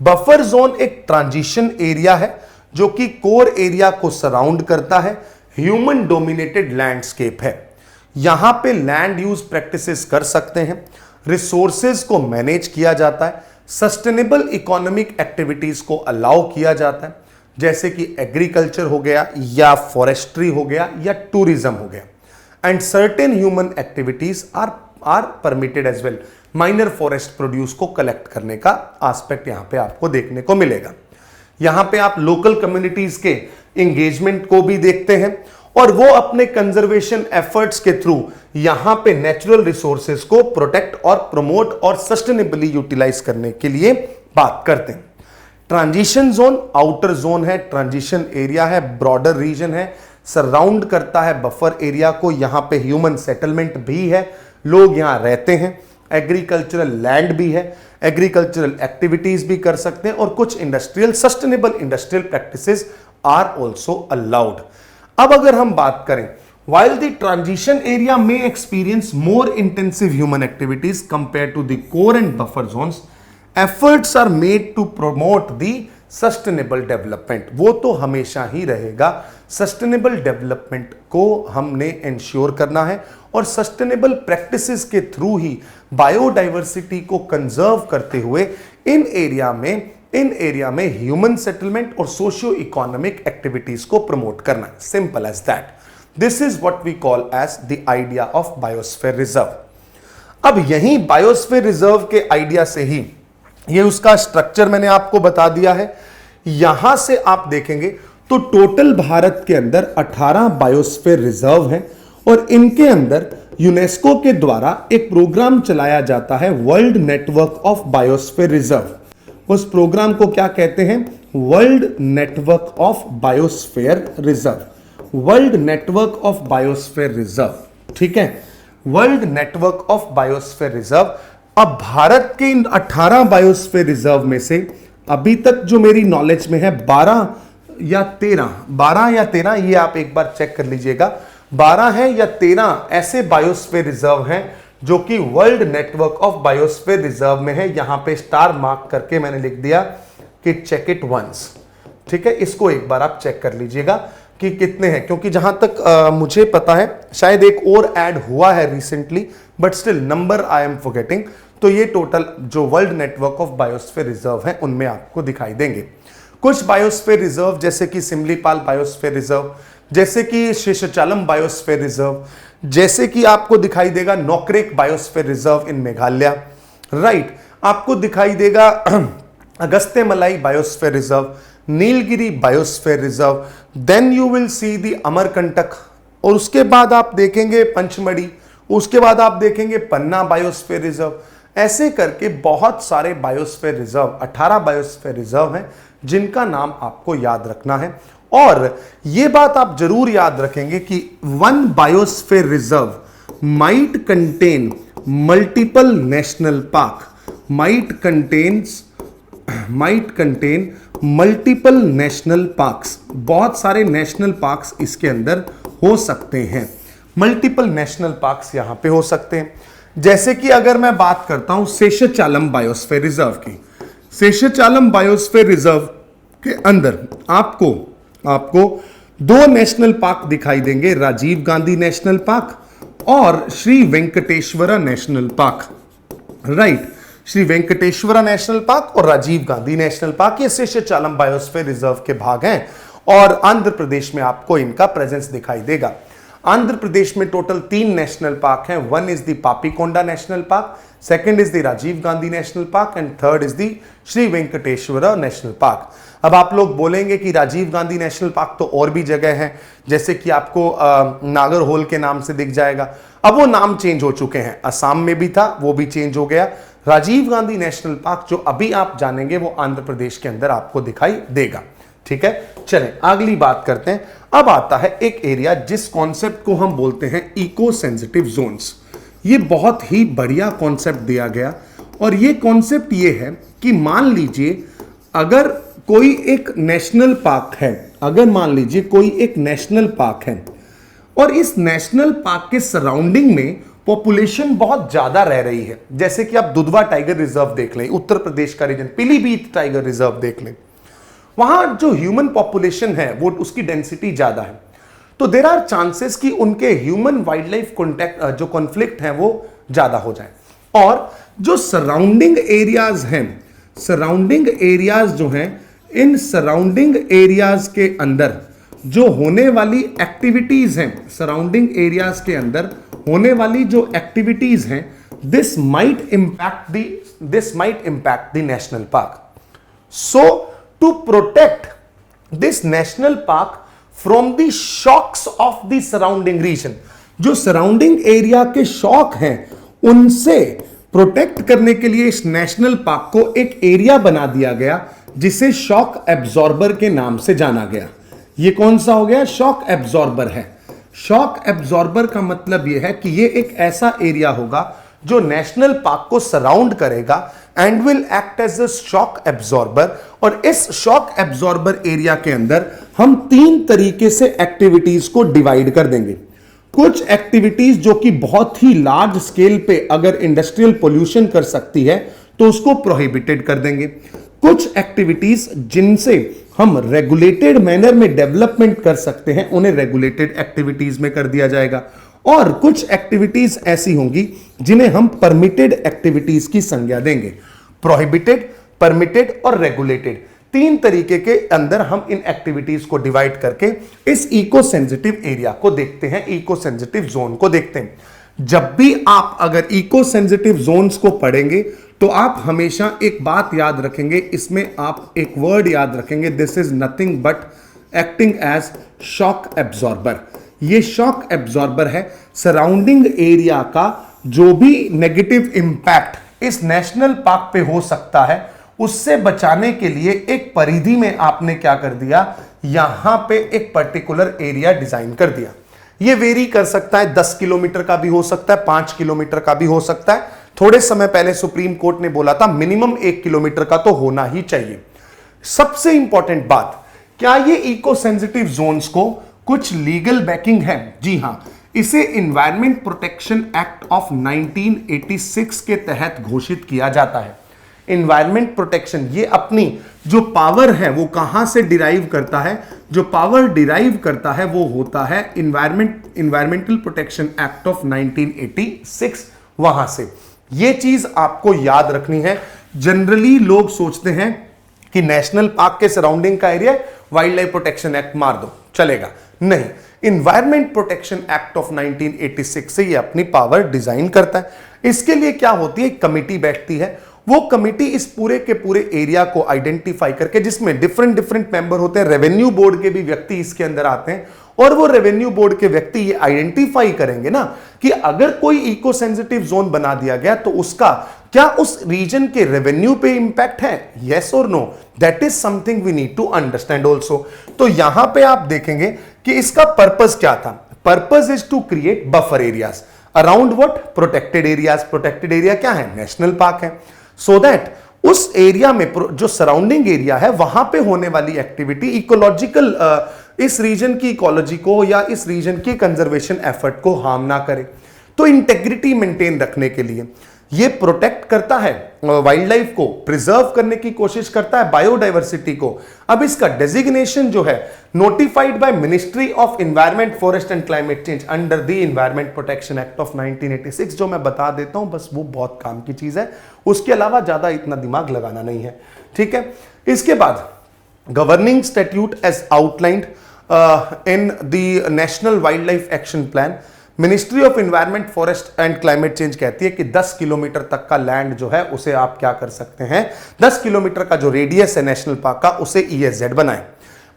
Buffer zone एक ट्रांजिशन एरिया है जो कि कोर एरिया को सराउंड करता है, ह्यूमन डोमिनेटेड लैंडस्केप है। यहां पे लैंड यूज प्रैक्टिसेस कर सकते हैं, रिसोर्सेज को मैनेज किया जाता है, सस्टेनेबल इकोनॉमिक एक्टिविटीज को अलाउ किया जाता है, जैसे कि एग्रीकल्चर हो गया या फॉरेस्ट्री हो गया या टूरिज्म हो गया। And certain human activities are permitted as well. Minor forest produce को कलेक्ट करने का एस्पेक्ट यहां पे आपको देखने को मिलेगा। यहां पे आप लोकल कम्युनिटीज के एंगेजमेंट को भी देखते हैं और वो अपने कंजर्वेशन एफर्ट्स के थ्रू यहां पे नेचुरल रिसोर्सेज को प्रोटेक्ट और प्रमोट और सस्टेनेबली यूटिलाइज करने के लिए बात करते हैं। ट्रांजिशन जोन आउटर जोन है, ट्रांजिशन एरिया है, ब्रॉडर रीजन है, सराउंड करता है बफर एरिया को। यहां पे ह्यूमन सेटलमेंट भी है, लोग यहां रहते हैं, एग्रीकल्चरल लैंड भी है, एग्रीकल्चरल एक्टिविटीज भी कर सकते हैं और कुछ industrial sustainable industrial practices are also allowed. अब अगर हम बात करें, while the transition area may experience more intensive human activities compared to the core and buffer zones, efforts are made to promote the sustainable development। वो तो हमेशा ही रहेगा, sustainable development को हमने इंश्योर करना है और सस्टेनेबल प्रैक्टिसेस के थ्रू ही बायोडाइवर्सिटी को कंजर्व करते हुए इन एरिया में ह्यूमन सेटलमेंट और सोशियो इकोनॉमिक एक्टिविटीज को प्रमोट करना है। Simple as that. This is what we call as the idea of biosphere reserve. अब यही बायोस्फीयर रिजर्व के आइडिया से ही ये उसका स्ट्रक्चर मैंने आपको बता दिया है। यहां से आप देखेंगे तो टोटल भारत के अंदर 18 बायोस्फीयर रिजर्व हैं और इनके अंदर यूनेस्को के द्वारा एक प्रोग्राम चलाया जाता है, world network of biosphere reserve. उस प्रोग्राम को क्या कहते हैं? World network of biosphere reserve. World network of biosphere reserve, ठीक है, world network of biosphere reserve. अब भारत के इन 18 बायोस्फीयर रिजर्व में से अभी तक जो मेरी नॉलेज में है 12 या 13, ये आप एक बार चेक कर लीजिएगा, 12 है या 13 ऐसे बायोस्फीयर रिजर्व हैं जो कि world network of biosphere reserve में है। यहां पे स्टार मार्क करके मैंने लिख दिया कि चेक इट वंस, ठीक है। इसको एक बार आप चेक कर लीजिएगा कि कितने हैं, क्योंकि जहां तक मुझे पता है शायद एक और ऐड हुआ है recently, but still number I am forgetting. तो ये टोटल जो world network of biosphere reserve है उनमें आपको दिखाई देंगे। कुछ बायोस्फीयर रिजर्व जैसे कि सिमलीपाल बायोस्फीयर रिजर्व, जैसे कि शेषाचलम बायोस्फीयर रिजर्व, जैसे कि आपको दिखाई देगा Nokrek biosphere reserve in Meghalaya, right. आपको दिखाई देगा Agasthyamalai biosphere reserve, Nilgiri biosphere reserve, then you will see the Amarkantak, और उसके बाद आप देखेंगे पंचमढ़ी, उसके बाद आप देखेंगे पन्ना बायोस्फीयर रिजर्व। ऐसे करके बहुत सारे बायोस्फीयर रिजर्व, 18 बायोस्फीयर रिजर्व हैं जिनका नाम आपको याद रखना है। और यह बात आप जरूर याद रखेंगे कि one biosphere reserve might contain multiple national park, might contain multiple national parks. बहुत सारे नेशनल पार्क्स इसके अंदर हो सकते हैं, मल्टीपल नेशनल पार्क्स यहां पे हो सकते हैं। जैसे कि अगर मैं बात करता हूं शेषाचलम बायोस्फीयर रिजर्व की, शेषाचलम बायोस्फीयर रिजर्व के अंदर आपको 2 नेशनल पार्क दिखाई देंगे, राजीव गांधी नेशनल पार्क और Shri Venkateswara national park, right. Shri Venkateswara national park और राजीव गांधी नेशनल पार्क ये शेषाचलम बायोस्फीयर रिजर्व के भाग हैं और आंध्र प्रदेश में आपको इनका प्रेजेंस दिखाई देगा। आंध्र प्रदेश में टोटल 3 नेशनल पार्क हैं। One is the Papikonda national park, second is the Rajiv Gandhi national park and third is the Shri Venkateswara national park. अब आप लोग बोलेंगे कि राजीव गांधी नेशनल पार्क तो और भी जगह है, जैसे कि आपको नागरहोल के नाम से दिख जाएगा। अब वो नाम चेंज हो चुके हैं, असम में भी था वो भी चेंज हो गया। राजीव गांधी नेशनल पार्क जो अभी आप जानेंगे वो आंध्र प्रदेश के अंदर आपको दिखाई देगा, ठीक है। चलें अगली बात करते हैं। अब आता है एक एरिया जिस कॉन्सेप्ट को हम बोलते हैं इको सेंसिटिव जोन्स। ये बहुत ही बढ़िया कॉन्सेप्ट दिया गया। और ये कॉन्सेप्ट ये है कि मान लीजिए अगर कोई एक नेशनल पार्क है, अगर मान लीजिए कोई एक नेशनल पार्क है और इस नेशनल पार्क के सराउंडिंग में पॉपुलेशन बहुत ज्यादा रह रही है, जैसे कि आप दुधवा टाइगर रिजर्व देख लें, उत्तर प्रदेश का रीजन, पीलीभीत टाइगर रिजर्व देख लें, वहां जो ह्यूमन पॉपुलेशन है वो उसकी डेंसिटी ज्यादा है, तो देयर आर चांसेस कि उनके ह्यूमन वाइल्ड लाइफ कॉन्टैक्ट जो कॉन्फ्लिक्ट है वो ज्यादा हो जाए। और जो सराउंडिंग एरियाज हैं, सराउंडिंग एरियाज जो हैं, इन सराउंडिंग एरियाज के अंदर जो होने वाली एक्टिविटीज हैं, सराउंडिंग एरियाज के अंदर होने वाली जो एक्टिविटीज हैं, this might impact the national park. So to protect this national park from the shocks of the surrounding region, जो सराउंडिंग एरिया के शॉक हैं उनसे प्रोटेक्ट करने के लिए इस नेशनल पार्क को एक एरिया बना दिया गया जिसे शॉक एब्जॉर्बर के नाम से जाना गया। ये कौन सा हो गया? शॉक एब्जॉर्बर है। शॉक एब्जॉर्बर का मतलब यह है कि ये एक ऐसा एरिया होगा जो नेशनल पार्क को सराउंड करेगा and will act as a shock absorber. और इस शॉक एब्जॉर्बर एरिया के अंदर हम 3 तरीके से एक्टिविटीज को डिवाइड कर देंगे। कुछ एक्टिविटीज जो कि बहुत ही लार्ज स्केल पे अगर इंडस्ट्रियल पोल्यूशन कर सकती है तो उसको प्रोहिबिटेड कर देंगे। कुछ एक्टिविटीज जिनसे हम रेगुलेटेड मैनर में डेवलपमेंट कर सकते हैं उन्हें रेगुलेटेड एक्टिविटीज में कर दिया जाएगा। और कुछ एक्टिविटीज ऐसी होंगी जिन्हें हम परमिटेड एक्टिविटीज की संज्ञा देंगे। प्रोहिबिटेड, परमिटेड और रेगुलेटेड, 3 तरीके के अंदर हम इन एक्टिविटीज को डिवाइड करके इस इको सेंसिटिव एरिया को देखते हैं, इको सेंसिटिव जोन को देखते हैं। जब भी आप अगर इको सेंसिटिव जोन्स को पढ़ेंगे तो आप हमेशा एक बात याद रखेंगे, इसमें आप एक वर्ड याद रखेंगे, this is nothing but acting as shock absorber. ये शॉक एब्जॉर्बर है। सराउंडिंग एरिया का जो भी नेगेटिव इंपैक्ट इस नेशनल पार्क पे हो सकता है उससे बचाने के लिए एक परिधि में आपने क्या कर दिया, यहां पे एक पर्टिकुलर एरिया डिजाइन कर दिया। ये वेरी कर सकता है, 10 किलोमीटर का भी हो सकता है, 5 किलोमीटर का भी हो सकता है। थोड़े समय पहले सुप्रीम कोर्ट ने बोला था मिनिमम 1 किलोमीटर का तो होना ही चाहिए। सबसे इंपॉर्टेंट बात, क्या ये इको सेंसिटिव जोन्स को कुछ लीगल बैकिंग है? जी हां, इसे एनवायरमेंट प्रोटेक्शन एक्ट ऑफ 1986 के तहत घोषित किया जाता है। एनवायरमेंट प्रोटेक्शन, ये अपनी जो पावर है वो कहां से डिराइव करता है? जो पावर डिराइव करता है वो होता है एनवायरमेंटल प्रोटेक्शन एक्ट ऑफ 1986, वहां से। ये चीज आपको याद रखनी है। जनरली लोग सोचते हैं कि नेशनल पार्क के सराउंडिंग का area wild life protection act मार दो चलेगा, नहीं। एनवायरमेंट प्रोटेक्शन एक्ट ऑफ 1986 से ये अपनी पावर डिजाइन करता है। इसके लिए क्या होती है, एक कमिटी बैठती है, वो कमिटी इस पूरे के पूरे एरिया को आइडेंटिफाई करके, जिसमें डिफरेंट मेंबर होते हैं, रेवेन्यू बोर्ड के भी व्यक्ति इसके अंदर आते हैं, और वो रेवेन्यू बोर्ड के व्यक्ति ये आइडेंटिफाई करेंगे ना कि अगर कोई इको सेंसिटिव जोन बना दिया गया तो उसका क्या उस रीजन के रेवेन्यू पे इंपैक्ट है, यस और no, that is something we need to understand also. तो यहां पे आप देखेंगे कि इसका पर्पस क्या था। Purpose is to create buffer areas around what, protected areas. Protected area क्या है? नेशनल पार्क है। सो दैट उस एरिया में जो सराउंडिंग एरिया है वहां पे होने वाली एक्टिविटी इकोलॉजिकल, इस रीजन की इकोलॉजी को या इस रीजन की कंजर्वेशन एफर्ट को हार्म ना करे। तो इंटेग्रिटी मेंटेन रखने के लिए ये प्रोटेक्ट करता है, वाइल्ड लाइफ को प्रिजर्व करने की कोशिश करता है, बायोडाइवर्सिटी को। अब इसका डेजिग्नेशन जो है, notified by ministry of environment, forest and climate change under the environment protection act of 1986, जो मैं बता देता हूं, बस वो बहुत काम की चीज है, उसके अलावा ज्यादा इतना दिमाग लगाना नहीं है, ठीक है। इसके बाद governing statute as outlined in the national wildlife action plan, ministry of environment, forest and climate change कहती है कि 10 किलोमीटर तक का लैंड जो है उसे आप क्या कर सकते हैं, 10 किलोमीटर का जो रेडियस है नेशनल पार्क का उसे ESZ बनाएं।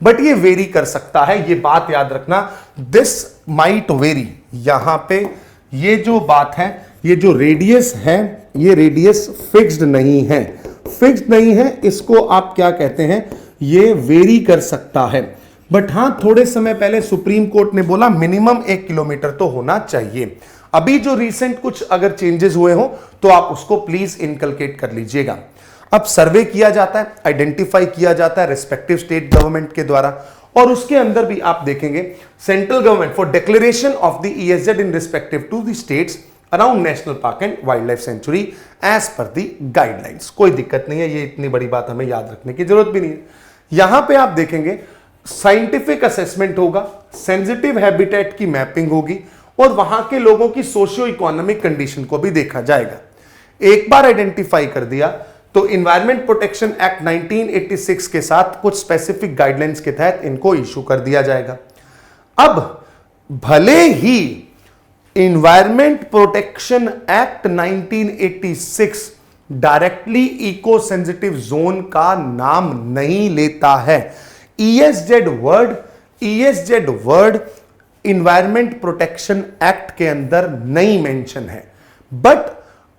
बट ये वेरी कर सकता है, ये बात याद रखना, दिस माइट वेरी। यहां पे ये जो बात है, ये जो रेडियस है, ये रेडियस फिक्स्ड नहीं है, फिक्स्ड नहीं है, इसको आप क्या कहते हैं, ये वेरी कर सकता है। बट हां, थोड़े समय पहले सुप्रीम कोर्ट ने बोला मिनिमम 1 किलोमीटर तो होना चाहिए। अभी जो रिसेंट कुछ अगर चेंजेस हुए हो तो आप उसको प्लीज इनकलकेट कर लीजिएगा। अब सर्वे किया जाता है, आइडेंटिफाई किया जाता है रिस्पेक्टिव स्टेट गवर्नमेंट के द्वारा, और उसके अंदर भी आप देखेंगे central government for declaration of the ESZ in respective to the states around national park and wildlife sanctuary as per the guidelines. कोई दिक्कत नहीं है, ये इतनी बड़ी बात हमें याद रखने की जरूरत भी नहीं है। यहां पे आप देखेंगे साइंटिफिक असेसमेंट होगा, सेंसिटिव हैबिटेट की मैपिंग होगी और वहां के लोगों की सोशियो इकोनॉमिक कंडीशन को भी देखा जाएगा। एक बार आइडेंटिफाई कर दिया तो इन्वायरमेंट प्रोटेक्शन एक्ट 1986 के साथ कुछ स्पेसिफिक गाइडलाइंस के तहत इनको इशू कर दिया जाएगा। अब भले ही environment protection act 1986 directly eco sensitive zone का नाम नहीं लेता है, ESZ word environment protection act के अंदर नहीं मेंशन है, बट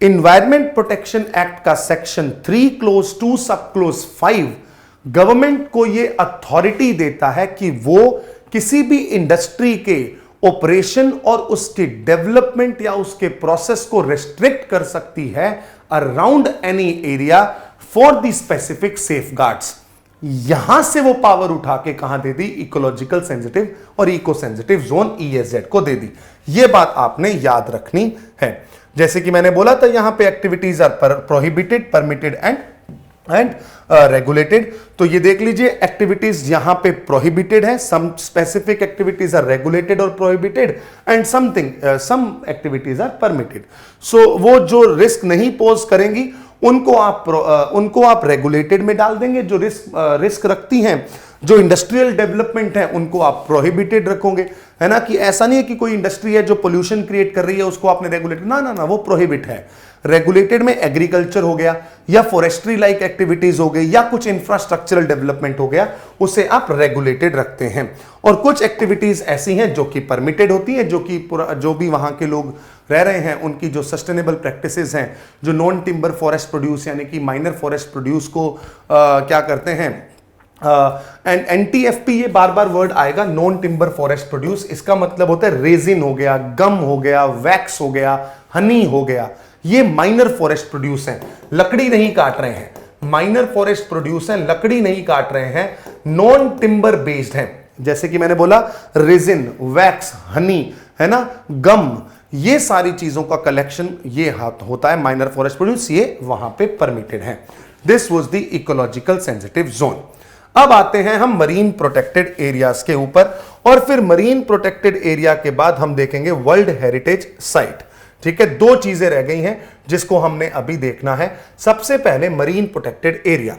इन्वायरमेंट प्रोटेक्शन एक्ट का section 3 clause 2 sub close 5 government को यह अथॉरिटी देता है कि वो किसी भी इंडस्ट्री के ऑपरेशन और उसके डेवलपमेंट या उसके प्रोसेस को रिस्ट्रिक्ट कर सकती है around any area for the specific safeguards. यहां से वो पावर उठा के कहां दे दी, इकोलॉजिकल सेंसिटिव और इको सेंसिटिव जोन ESZ को दे दी। ये बात आपने याद रखनी है। जैसे कि मैंने बोला था यहां पे activities are prohibited, permitted and regulated. तो ये देख लीजिए एक्टिविटीज यहां पे प्रोहिबिटेड है, some specific activities are regulated और prohibited and some activities are permitted. So वो जो रिस्क नहीं पोज करेंगी उनको आप रेगुलेटेड में डाल देंगे, जो रिस्क रखती हैं, जो इंडस्ट्रियल डेवलपमेंट है उनको आप प्रोहिबिटेड रखोगे, है ना। कि ऐसा नहीं है कि कोई इंडस्ट्री है जो पोल्यूशन क्रिएट कर रही है उसको आपने रेगुलेटेड, ना वो प्रोहिबिट है। रेगुलेटेड में एग्रीकल्चर हो गया या फॉरेस्ट्री लाइक एक्टिविटीज हो गई या कुछ इंफ्रास्ट्रक्चरल डेवलपमेंट हो गया, उसे आप रेगुलेटेड रखते हैं। और कुछ एक्टिविटीज ऐसी हैं जो कि परमिटेड होती हैं, जो भी वहां के लोग रह रहे हैं उनकी जो सस्टेनेबल प्रैक्टिसेस हैं, जो नॉन टिम्बर फॉरेस्ट प्रोड्यूस यानी कि माइनर फॉरेस्ट प्रोड्यूस को क्या करते हैं, एंड NTFP, ये बार बार वर्ड आएगा, नॉन टिम्बर फॉरेस्ट प्रोड्यूस। इसका मतलब होता है रेजिन हो गया, गम हो गया, वैक्स हो गया, हनी हो गया, ये माइनर फॉरेस्ट प्रोड्यूस हैं, लकड़ी नहीं काट रहे हैं। माइनर फॉरेस्ट प्रोड्यूस हैं, लकड़ी नहीं काट रहे हैं, नॉन टिम्बर बेस्ड हैं। जैसे कि मैंने बोला रेजिन, वैक्स, हनी, है ना, गम, ये सारी चीजों का कलेक्शन ये होता है माइनर फॉरेस्ट प्रोड्यूस, ये वहां पे परमिटेड है। This was the ecological sensitive zone. अब आते हैं हम मरीन प्रोटेक्टेड एरियाज के ऊपर, और फिर मरीन प्रोटेक्टेड एरिया के बाद हम देखेंगे वर्ल्ड हेरिटेज साइट। ठीक है, दो चीजें रह गई हैं जिसको हमने अभी देखना है। सबसे पहले marine protected area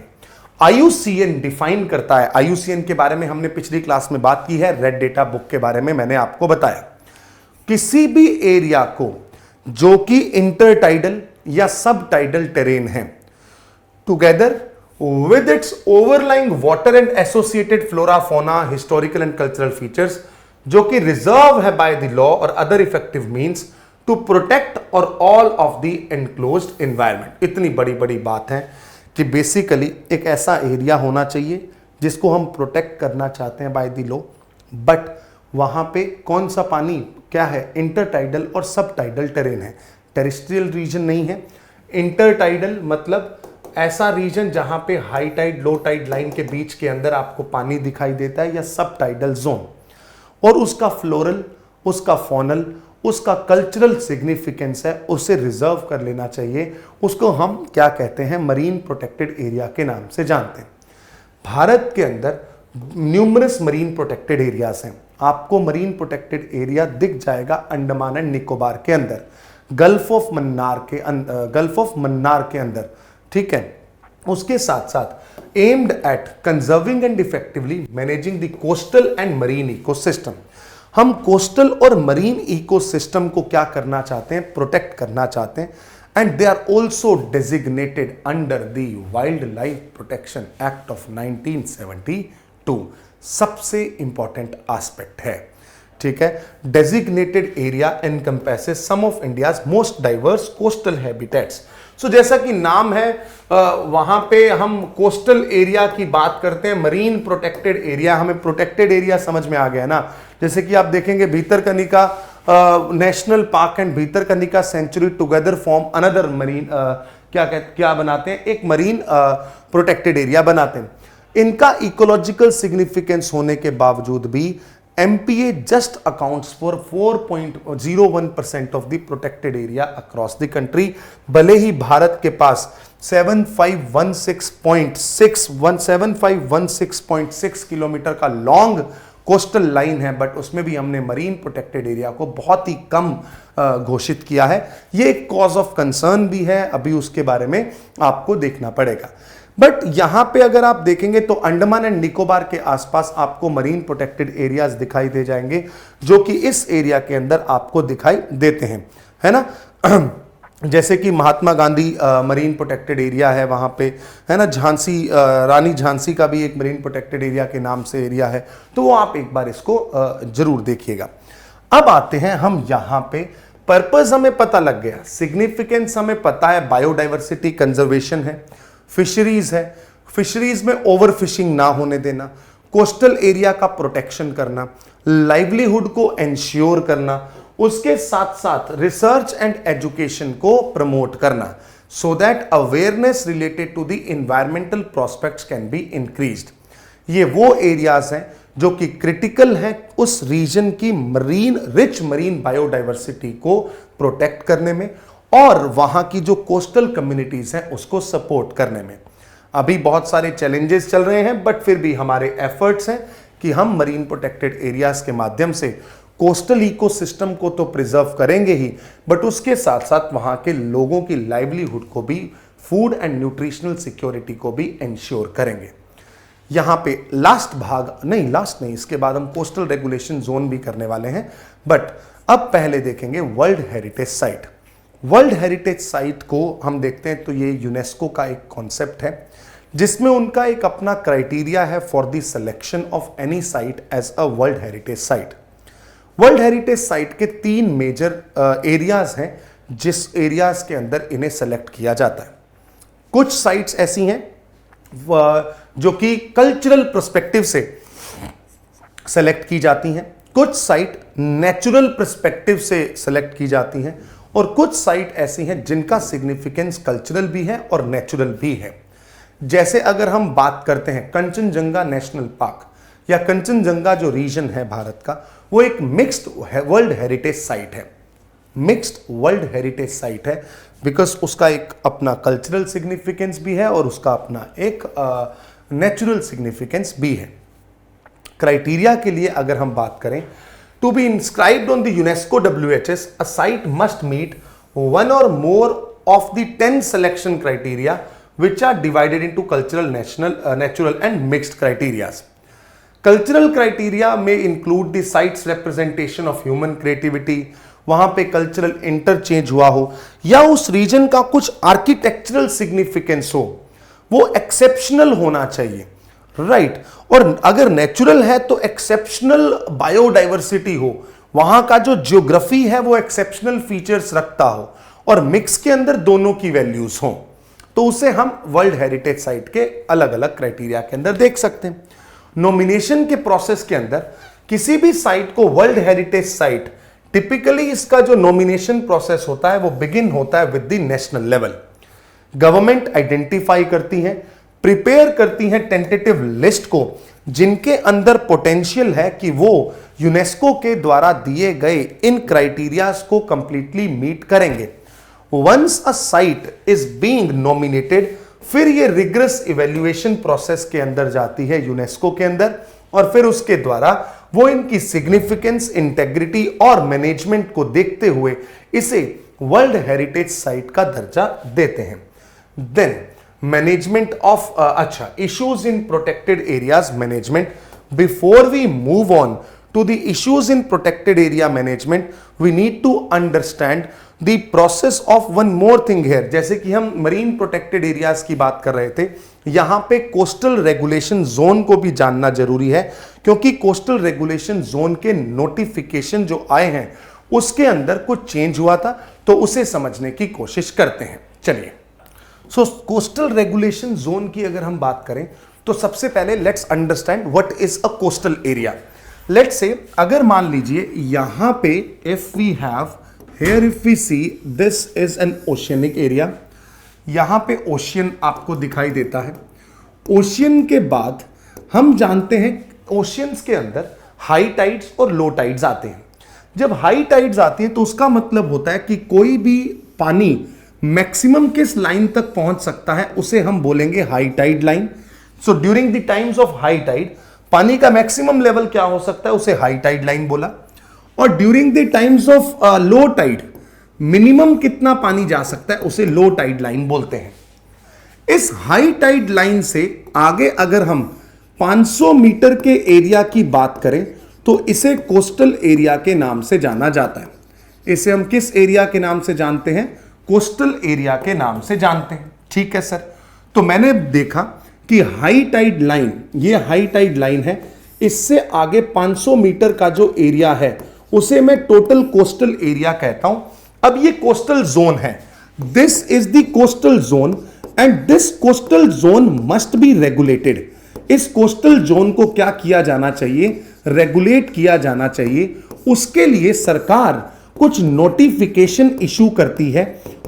IUCN define करता है। IUCN के बारे में हमने पिछली क्लास में बात की है, रेड डेटा बुक के बारे में मैंने आपको बताया। किसी भी एरिया को जो कि इंटरटाइडल या सब टाइडल टेरेन है, together with its overlying water and associated flora, fauna, historical and cultural features, जो कि रिजर्व है by the law और other effective means to protect or all of the enclosed environment। इतनी बड़ी बड़ी बात है कि बेसिकली एक ऐसा एरिया होना चाहिए जिसको हम प्रोटेक्ट करना चाहते हैं by the law, बट वहां पे कौन सा पानी क्या है, इंटरटाइडल और सब टाइडल टेरेन है, टेरेस्ट्रियल रीजन नहीं है। इंटरटाइडल मतलब ऐसा रीजन जहां पे high tide low tide line के बीच के अंदर आपको पानी दिखाई देता है, या सब टाइडल जोन, और उसका फ्लोरल, उसका फॉनल, उसका कल्चरल सिग्निफिकेंस है, उसे रिजर्व कर लेना चाहिए। उसको हम क्या कहते हैं, मरीन प्रोटेक्टेड एरिया के नाम से जानते हैं। भारत के अंदर न्यूमरस मरीन प्रोटेक्टेड एरियाज हैं। आपको मरीन प्रोटेक्टेड एरिया दिख जाएगा अंडमान एंड निकोबार के अंदर, गल्फ ऑफ मन्नार के अंदर, ठीक है। उसके साथ साथ aimed at conserving and effectively managing the coastal and marine ecosystem. हम कोस्टल और मरीन इकोसिस्टम को क्या करना चाहते हैं, प्रोटेक्ट करना चाहते हैं, and they are also designated under the wildlife protection act of 1972। सबसे इंपॉर्टेंट एस्पेक्ट है, ठीक है। Designated area encompasses some of India's most diverse coastal habitats. So जैसा कि नाम है, वहां पे हम कोस्टल एरिया की बात करते हैं, मरीन प्रोटेक्टेड एरिया, हमें प्रोटेक्टेड एरिया समझ में आ गया ना। जैसे कि आप देखेंगे Bhitarkanika national park and Bhitarkanika sanctuary together form another marine, क्या बनाते हैं, एक मरीन प्रोटेक्टेड एरिया बनाते हैं। इनका इकोलॉजिकल सिग्निफिकेंस होने के बावजूद भी MPA just accounts for 4.01% of the protected area across the country. भले ही भारत के पास 7516.6 किलोमीटर का लॉन्ग कोस्टल लाइन है, बट उसमें भी हमने मरीन प्रोटेक्टेड एरिया को बहुत ही कम घोषित किया है। ये एक कॉज ऑफ कंसर्न भी है, अभी उसके बारे में आपको देखना पड़ेगा। बट यहां पे अगर आप देखेंगे तो अंडमान एंड निकोबार के आसपास आपको मरीन प्रोटेक्टेड एरियाज दिखाई दे जाएंगे, जो कि इस एरिया के अंदर आपको दिखाई देते हैं, है ना। जैसे कि Mahatma Gandhi marine protected area है वहां पे, है ना। झांसी, रानी झांसी का भी एक मरीन प्रोटेक्टेड एरिया के नाम से एरिया है, तो वो आप एक बार इसको जरूर देखिएगा। अब आते हैं हम यहां पे, पर्पस हमें पता लग गया, सिग्निफिकेंस हमें पता है, बायोडाइवर्सिटी कंजर्वेशन है, फिशरीज है, फिशरीज में ओवर फिशिंग ना होने देना, कोस्टल एरिया का प्रोटेक्शन करना, लाइवलीहुड को एंश्योर करना, उसके साथ साथ रिसर्च एंड एजुकेशन को प्रमोट करना, so that awareness related to the environmental prospects can be increased. ये वो एरियाज हैं जो कि क्रिटिकल हैं उस रीजन की रिच मरीन बायोडाइवर्सिटी को प्रोटेक्ट करने में और वहां की जो कोस्टल कम्युनिटीज हैं उसको सपोर्ट करने में। अभी बहुत सारे चैलेंजेस चल रहे हैं, बट फिर भी हमारे एफर्ट्स हैं कि हम मरीन प्रोटेक्टेड एरियाज के माध्यम से कोस्टल इकोसिस्टम को तो प्रिजर्व करेंगे ही, बट उसके साथ साथ वहां के लोगों की लाइवलीहुड को भी, फूड एंड न्यूट्रिशनल सिक्योरिटी को भी इंश्योर करेंगे। यहां पे लास्ट नहीं, इसके बाद हम कोस्टल रेगुलेशन जोन भी करने वाले हैं, बट अब पहले देखेंगे world heritage site. World heritage site को हम देखते हैं तो ये यूनेस्को का एक कॉन्सेप्ट है, जिसमें उनका एक अपना क्राइटेरिया है for the selection of any site as a world heritage site. World heritage site के 3 मेजर एरियाज हैं जिस एरियाज के अंदर इन्हें सेलेक्ट किया जाता है। कुछ साइट्स ऐसी हैं जो कि कल्चरल पर्सपेक्टिव से सेलेक्ट की जाती हैं, कुछ साइट नेचुरल पर्सपेक्टिव से सेलेक्ट की जाती हैं, और कुछ साइट ऐसी हैं जिनका सिग्निफिकेंस कल्चरल भी है और नेचुरल भी है। जैसे अगर हम बात करते हैं कंचनजंगा नेशनल पार्क या कंचनजंगा जो रीजन है भारत का, वो एक मिक्स्ड वर्ल्ड हेरिटेज साइट है। मिक्स्ड वर्ल्ड हेरिटेज साइट है बिकॉज उसका एक अपना कल्चरल सिग्निफिकेंस भी है और उसका अपना एक नेचुरल सिग्निफिकेंस भी है। क्राइटेरिया के लिए अगर हम बात करें, to be inscribed on the UNESCO WHS, a site must meet one or more of the 10 selection criteria which are divided into cultural, natural and mixed criteria. Cultural criteria may include the site's representation of human creativity, वहां पे cultural interchange हुआ हो, या उस reason का कुछ architectural significance हो, वो एक्सेप्शनल होना चाहिए, राइट। और अगर नेचुरल है तो एक्सेप्शनल बायोडाइवर्सिटी हो, वहां का जो ज्योग्राफी है वो एक्सेप्शनल फीचर्स रखता हो, और मिक्स के अंदर दोनों की वैल्यूज हो, तो उसे हम वर्ल्ड हेरिटेज साइट के अलग अलग क्राइटेरिया के अंदर देख सकते हैं। नॉमिनेशन के प्रोसेस के अंदर किसी भी साइट को वर्ल्ड हेरिटेज साइट, टिपिकली इसका जो नॉमिनेशन प्रोसेस होता है वो बिगिन होता है with the national level. Government identify करती है, प्रिपेयर करती हैं टेंटेटिव लिस्ट को, जिनके अंदर पोटेंशियल है कि वो यूनेस्को के द्वारा दिए गए इन क्राइटेरियाज को कंप्लीटली मीट करेंगे। Once a site is being nominated, फिर ये रिग्रेस इवैल्यूएशन प्रोसेस के अंदर जाती है यूनेस्को के अंदर, और फिर उसके द्वारा वो इनकी सिग्निफिकेंस, इंटेग्रिटी और मैनेजमेंट को देखते हुए इसे वर्ल्ड हेरिटेज साइट का दर्जा देते हैं। Then management of issues in protected areas management. Before we move on to the issues in protected area management, we need to understand the process of one more thing here. जैसे कि हम marine protected areas की बात कर रहे थे, यहां पे कोस्टल रेगुलेशन जोन को भी जानना जरूरी है, क्योंकि कोस्टल रेगुलेशन जोन के नोटिफिकेशन जो आए हैं उसके अंदर कुछ चेंज हुआ था, तो उसे समझने की कोशिश करते हैं। चलिए, सो कोस्टल रेगुलेशन जोन की अगर हम बात करें तो सबसे पहले let's understand what is a coastal area. Let's say अगर मान लीजिए यहां पे if we have here, if we see this is an oceanic area, यहां पे ओशियन आपको दिखाई देता है। ओशियन के बाद हम जानते हैं ओशियंस के अंदर हाई टाइड्स और लो टाइड्स आते हैं। जब हाई टाइड्स आती हैं तो उसका मतलब होता है कि कोई भी पानी मैक्सिमम किस लाइन तक पहुंच सकता है उसे हम बोलेंगे high tide line. So during the times of high tide पानी का मैक्सिमम लेवल क्या हो सकता है, उसे हाई टाइड लाइन बोला। और during the times of low tide minimum कितना पानी जा सकता है उसे लो टाइड लाइन बोलते हैं। इस हाई टाइड लाइन से आगे अगर हम 500 मीटर के एरिया की बात करें तो इसे कोस्टल एरिया के नाम से जाना जाता है। इसे हम किस एरिया के नाम से जानते हैं, कोस्टल एरिया के नाम से जानते हैं। ठीक है सर, तो मैंने देखा कि हाई टाइड लाइन, ये हाई टाइड लाइन है, इससे आगे 500 मीटर का जो एरिया है उसे मैं टोटल कोस्टल एरिया कहता हूं। अब ये कोस्टल जोन है, this is the coastal zone and this coastal zone must be regulated. इस कोस्टल जोन को क्या किया जाना चाहिए, रेगुलेट किया जाना चाहिए। उसके लिए सरकार कुछ नोटिफिकेशन इशू करती है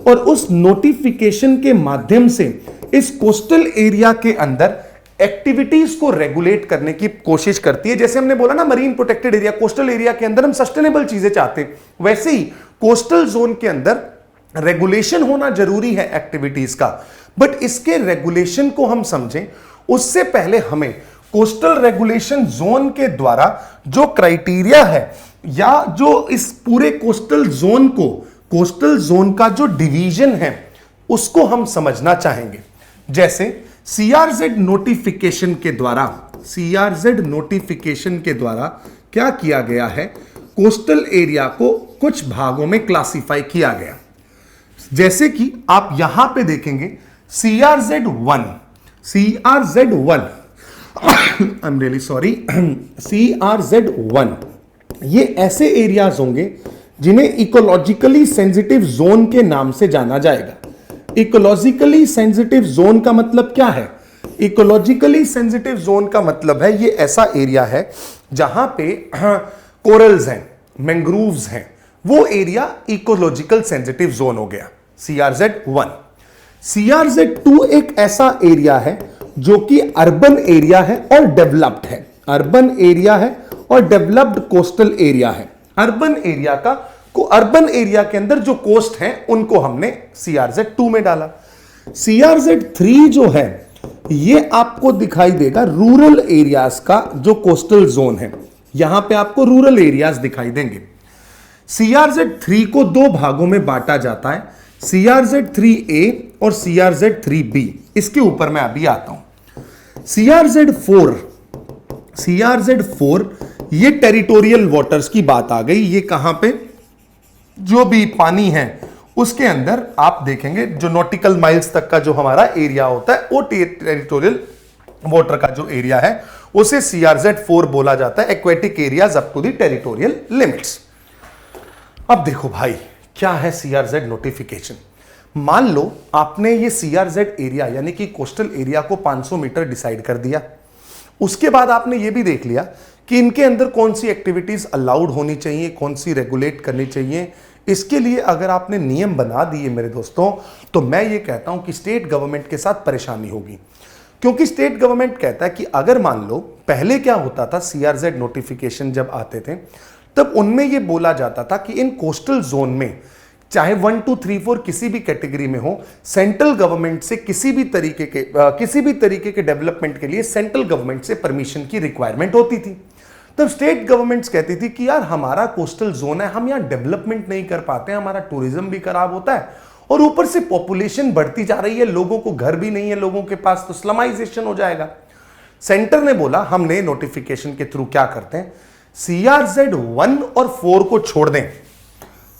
और उस नोटिफिकेशन के माध्यम से इस कोस्टल एरिया के अंदर एक्टिविटीज को रेगुलेट करने की कोशिश करती है। जैसे हमने बोला ना marine protected area, coastal area के अंदर हम सस्टेनेबल चीजें चाहते हैं, वैसे ही कोस्टल जोन के अंदर रेगुलेशन होना जरूरी है एक्टिविटीज का। बट इसके रेगुलेशन को हम समझें उससे पहले हमें कोस्टल रेगुलेशन जोन के द्वारा जो क्राइटेरिया है या जो इस पूरे कोस्टल जोन को, कोस्टल जोन का जो डिवीजन है उसको हम समझना चाहेंगे। जैसे सीआरजेड नोटिफिकेशन के द्वारा, सीआरजेड नोटिफिकेशन के द्वारा क्या किया गया है, कोस्टल एरिया को कुछ भागों में क्लासिफाई किया गया। जैसे कि आप यहां पे देखेंगे CRZ1, CRZ1 I am really sorry, CRZ1 ये ऐसे एरियाज होंगे जिन्हें इकोलॉजिकली सेंसिटिव जोन के नाम से जाना जाएगा। इकोलॉजिकली सेंसिटिव जोन का मतलब क्या है, इकोलॉजिकली सेंसिटिव जोन का मतलब है ये ऐसा एरिया है जहां पे कोरल्स हैं, मैंग्रोव्स हैं, वो एरिया इकोलॉजिकल सेंसिटिव जोन हो गया CRZ1। CRZ2 एक ऐसा एरिया है जो कि अर्बन एरिया है और डेवलप्ड है, अर्बन एरिया है और डेवलप्ड कोस्टल एरिया है। अर्बन एरिया का अर्बन एरिया के अंदर जो कोस्ट हैं उनको हमने CRZ2 में डाला। CRZ3 जो है ये आपको दिखाई देगा रूरल एरियाज का जो कोस्टल जोन है, यहां पे आपको रूरल एरियाज दिखाई देंगे। CRZ3 को दो भागों में बांटा जाता है, CRZ3A और CRZ3B। इसके ऊपर मैं अभी आता हूं। CRZ4, CRZ4 ये टेरिटोरियल वाटर्स की बात आ गई। ये कहां पे, जो भी पानी है उसके अंदर आप देखेंगे जो नॉटिकल माइल्स तक का जो हमारा एरिया होता है वो टेरिटोरियल वाटर का जो एरिया है उसे CRZ4 बोला जाता है, aquatic areas up to the territorial limits. अब देखो भाई क्या है CRZ नोटिफिकेशन। मान लो आपने ये CRZ एरिया यानी कि कोस्टल एरिया को 500 मीटर डिसाइड कर दिया, उसके बाद आपने ये भी देख लिया कि इनके अंदर कौन सी एक्टिविटीज अलाउड होनी चाहिए, कौन सी रेगुलेट करनी चाहिए। इसके लिए अगर आपने नियम बना दिए मेरे दोस्तों, तो मैं ये कहता हूं कि स्टेट गवर्नमेंट के साथ परेशानी होगी, क्योंकि स्टेट गवर्नमेंट कहता है कि अगर मान लो पहले क्या होता था, CRZ नोटिफिकेशन जब आते थे तब उनमें यह बोला जाता था कि इन कोस्टल जोन में चाहे 1, 2, 3, 4 किसी भी कैटेगरी में हो, सेंट्रल गवर्नमेंट से किसी भी तरीके के डेवलपमेंट के लिए सेंट्रल गवर्नमेंट से परमिशन की रिक्वायरमेंट होती थी। तब स्टेट गवर्नमेंट्स कहती थी कि यार हमारा कोस्टल जोन है, हम यहाँ डेवलपमेंट नहीं कर पाते, हमारा टूरिज्म भी खराब होता है और ऊपर से पॉपुलेशन बढ़ती जा रही है, लोगों को घर भी नहीं है लोगों के पास, तो स्लमाइजेशन हो जाएगा। सेंटर ने बोला हमने नोटिफिकेशन के थ्रू क्या करते हैं, CRZ1 और 4 को छोड़ दें।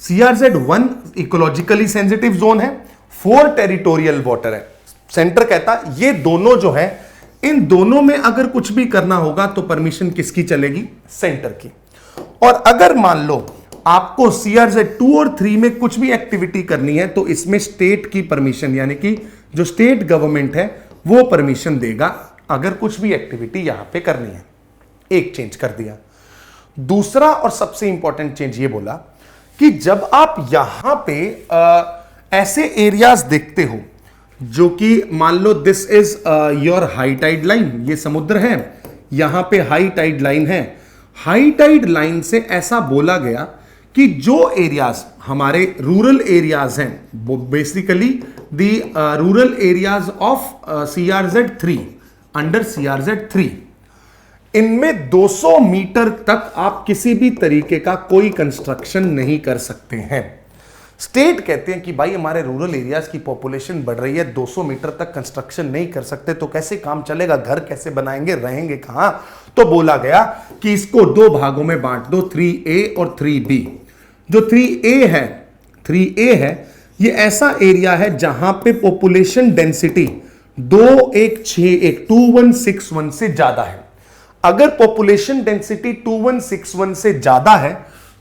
CRZ1 इकोलॉजिकली सेंसिटिव जोन है, 4 टेरिटोरियल वाटर है। सेंटर कहता ये दोनों जो है, इन दोनों में अगर कुछ भी करना होगा तो परमिशन किसकी चलेगी, सेंटर की। और अगर मान लो आपको CRZ2 और 3 में कुछ भी एक्टिविटी करनी है तो इसमें स्टेट की परमिशन, यानी कि जो स्टेट गवर्नमेंट है वो परमिशन देगा अगर कुछ भी एक्टिविटी यहां पे करनी है। एक चेंज कर दिया। दूसरा और सबसे इंपॉर्टेंट चेंज ये बोला कि जब आप यहां पे ऐसे एरियाज देखते हो जो कि मान लो this is your high tide line, ये समुद्र है, यहां पे हाई टाइड लाइन है। हाई टाइड लाइन से ऐसा बोला गया कि जो एरियाज हमारे रूरल एरियाज हैं, basically the rural areas of CRZ3 under CRZ3, इनमें 200 मीटर तक आप किसी भी तरीके का कोई कंस्ट्रक्शन नहीं कर सकते हैं। स्टेट कहते हैं कि भाई हमारे रूरल एरियाज की पॉपुलेशन बढ़ रही है, 200 मीटर तक कंस्ट्रक्शन नहीं कर सकते तो कैसे काम चलेगा, घर कैसे बनाएंगे, रहेंगे कहां? तो बोला गया कि इसको दो भागों में बांट दो, 3A और 3B। जो 3A है ये ऐसा एरिया है जहां पे पॉपुलेशन डेंसिटी 2161 से ज्यादा है। अगर पॉपुलेशन डेंसिटी 2161 से ज्यादा है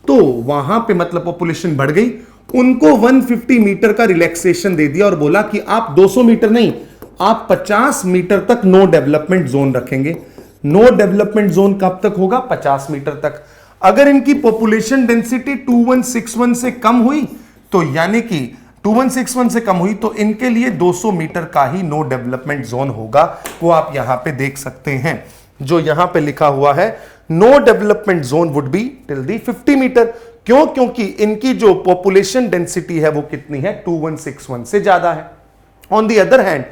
तो वहां पे मतलब पॉपुलेशन बढ़ गई, उनको 150 मीटर का रिलैक्सेशन दे दिया और बोला कि आप 200 मीटर नहीं, आप 50 मीटर तक नो डेवलपमेंट जोन रखेंगे। नो डेवलपमेंट जोन कब तक होगा? 50 मीटर तक। अगर इनकी पॉपुलेशन डेंसिटी 2161 से कम हुई तो यानी कि 2161 से कम हुई तो इनके लिए 200 मीटर का ही नो डेवलपमेंट जोन होगा। वो आप यहां पे देख सकते हैं, जो यहां पे लिखा हुआ है no development zone would be till the 50 metre. क्यों? क्योंकि इनकी जो पॉपुलेशन डेंसिटी है वो कितनी है? 2161 से ज्यादा है। ऑन दी अदर हैंड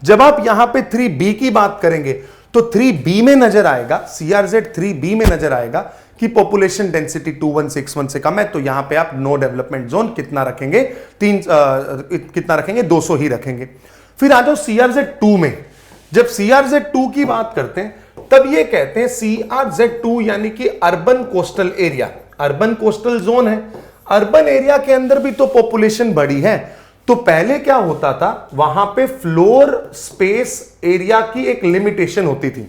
जब आप यहां पे 3B की बात करेंगे तो 3B में नजर आएगा, CRZ3B में नजर आएगा कि पॉपुलेशन डेंसिटी 2161 से कम है, तो यहां पे आप नो डेवलपमेंट जोन कितना रखेंगे? कितना रखेंगे? 200 ही रखेंगे। फिर आ जाओ CRZ2 में। जब CRZ2 की बात करते हैं तब ये कहते हैं CRZ2 यानी कि urban coastal area, urban coastal zone है। अर्बन एरिया के अंदर भी तो पॉपुलेशन बढ़ी है, तो पहले क्या होता था, वहां पे फ्लोर स्पेस एरिया की एक लिमिटेशन होती थी,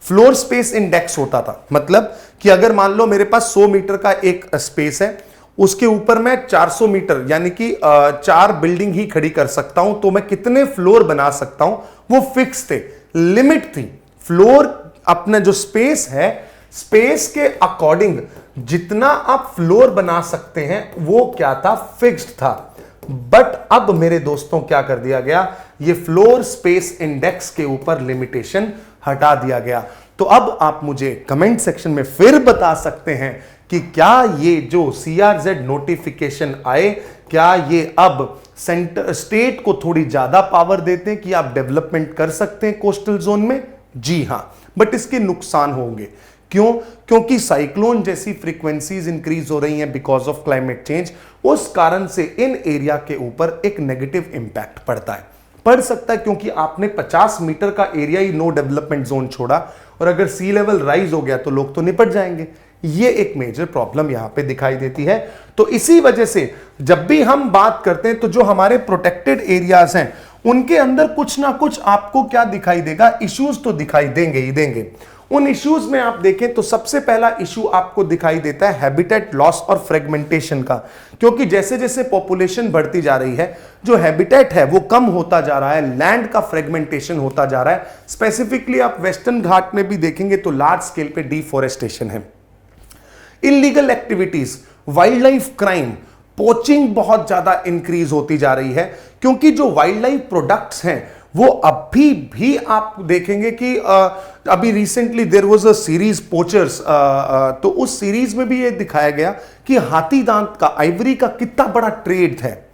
फ्लोर स्पेस इंडेक्स होता था। मतलब कि अगर मान लो मेरे पास 100 मीटर का एक स्पेस है, उसके ऊपर मैं 400 मीटर यानी कि 4 बिल्डिंग ही खड़ी कर सकता हूं, तो मैं कितने फ्लोर बना सकता हूं वो फिक्स थे, लिमिट थी। फ्लोर अपना जो स्पेस है, स्पेस के अकॉर्डिंग जितना आप फ्लोर बना सकते हैं वो क्या था? फिक्स्ड था। बट अब मेरे दोस्तों क्या कर दिया गया? ये फ्लोर स्पेस इंडेक्स के ऊपर लिमिटेशन हटा दिया गया। तो अब आप मुझे कमेंट सेक्शन में फिर बता सकते हैं कि क्या ये जो CRZ नोटिफिकेशन आए, क्या ये अब सेंटर स्टेट को थोड़ी ज्यादा पावर देते हैं कि आप डेवलपमेंट कर सकते हैं कोस्टल जोन में? जी हां, बट इसके नुकसान होंगे। क्यों? क्योंकि साइक्लोन जैसी फ्रीक्वेंसीज इंक्रीज हो रही हैं बिकॉज ऑफ क्लाइमेट चेंज। उस कारण से इन एरिया के ऊपर एक नेगेटिव इंपैक्ट पड़ता है, पड़ सकता है, क्योंकि आपने 50 मीटर का एरिया ही नो डेवलपमेंट जोन छोड़ा और अगर सी लेवल राइज हो गया तो लोग तो निपट जाएंगे। ये एक मेजर प्रॉब्लम यहां पे दिखाई देती है। तो इसी वजह से जब भी हम बात करते हैं तो जो हमारे प्रोटेक्टेड एरियाज हैं उनके अंदर कुछ ना कुछ आपको क्या दिखाई देगा? इश्यूज तो दिखाई देंगे ही देंगे। उन इश्यूज में आप देखें तो सबसे पहला इश्यू आपको दिखाई देता है हैबिटेट लॉस और फ्रेगमेंटेशन का, क्योंकि जैसे जैसे पॉपुलेशन बढ़ती जा रही है जो हैबिटेट है वो कम होता जा रहा है, लैंड का फ्रेगमेंटेशन होता जा रहा है। स्पेसिफिकली आप वेस्टर्न घाट में भी देखेंगे तो लार्ज स्केल पे डिफॉरेस्टेशन है। Illegal activities, wild life crime, poaching बहुत ज्यादा इंक्रीज होती जा रही है, क्योंकि जो वाइल्ड लाइफ प्रोडक्ट्स हैं वो अभी भी आप देखेंगे कि अभी recently there was a series poachers, तो उस सीरीज में भी ये दिखाया गया कि हाथी दांत का, आइवरी का कितना बड़ा ट्रेड है।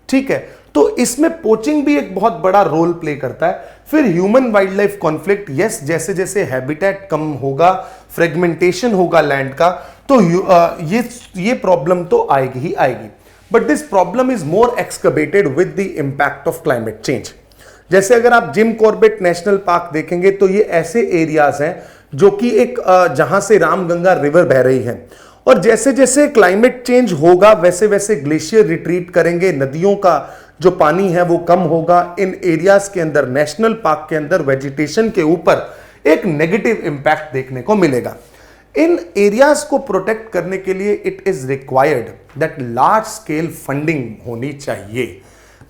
ठीक है, तो इसमें पोचिंग भी एक बहुत बड़ा रोल प्ले करता है। फिर human wild life conflict, yes, जैसे जैसे हैबिटेट कम होगा, फ्रेगमेंटेशन होगा लैंड का, तो ये प्रॉब्लम तो आएगी ही आएगी। But this problem is more excavated with the impact of climate change. जैसे अगर आप जिम कॉर्बेट नेशनल पार्क देखेंगे तो ये ऐसे एरियाज हैं जो कि एक जहां से रामगंगा रिवर बह रही है, और जैसे जैसे क्लाइमेट चेंज होगा वैसे वैसे ग्लेशियर रिट्रीट करेंगे, नदियों का जो पानी है वो कम होगा। इन एरियाज के अंदर, नेशनल पार्क के अंदर वेजिटेशन के ऊपर एक नेगेटिव इंपैक्ट देखने को मिलेगा। इन एरियाज को प्रोटेक्ट करने के लिए it is required that large scale funding होनी चाहिए,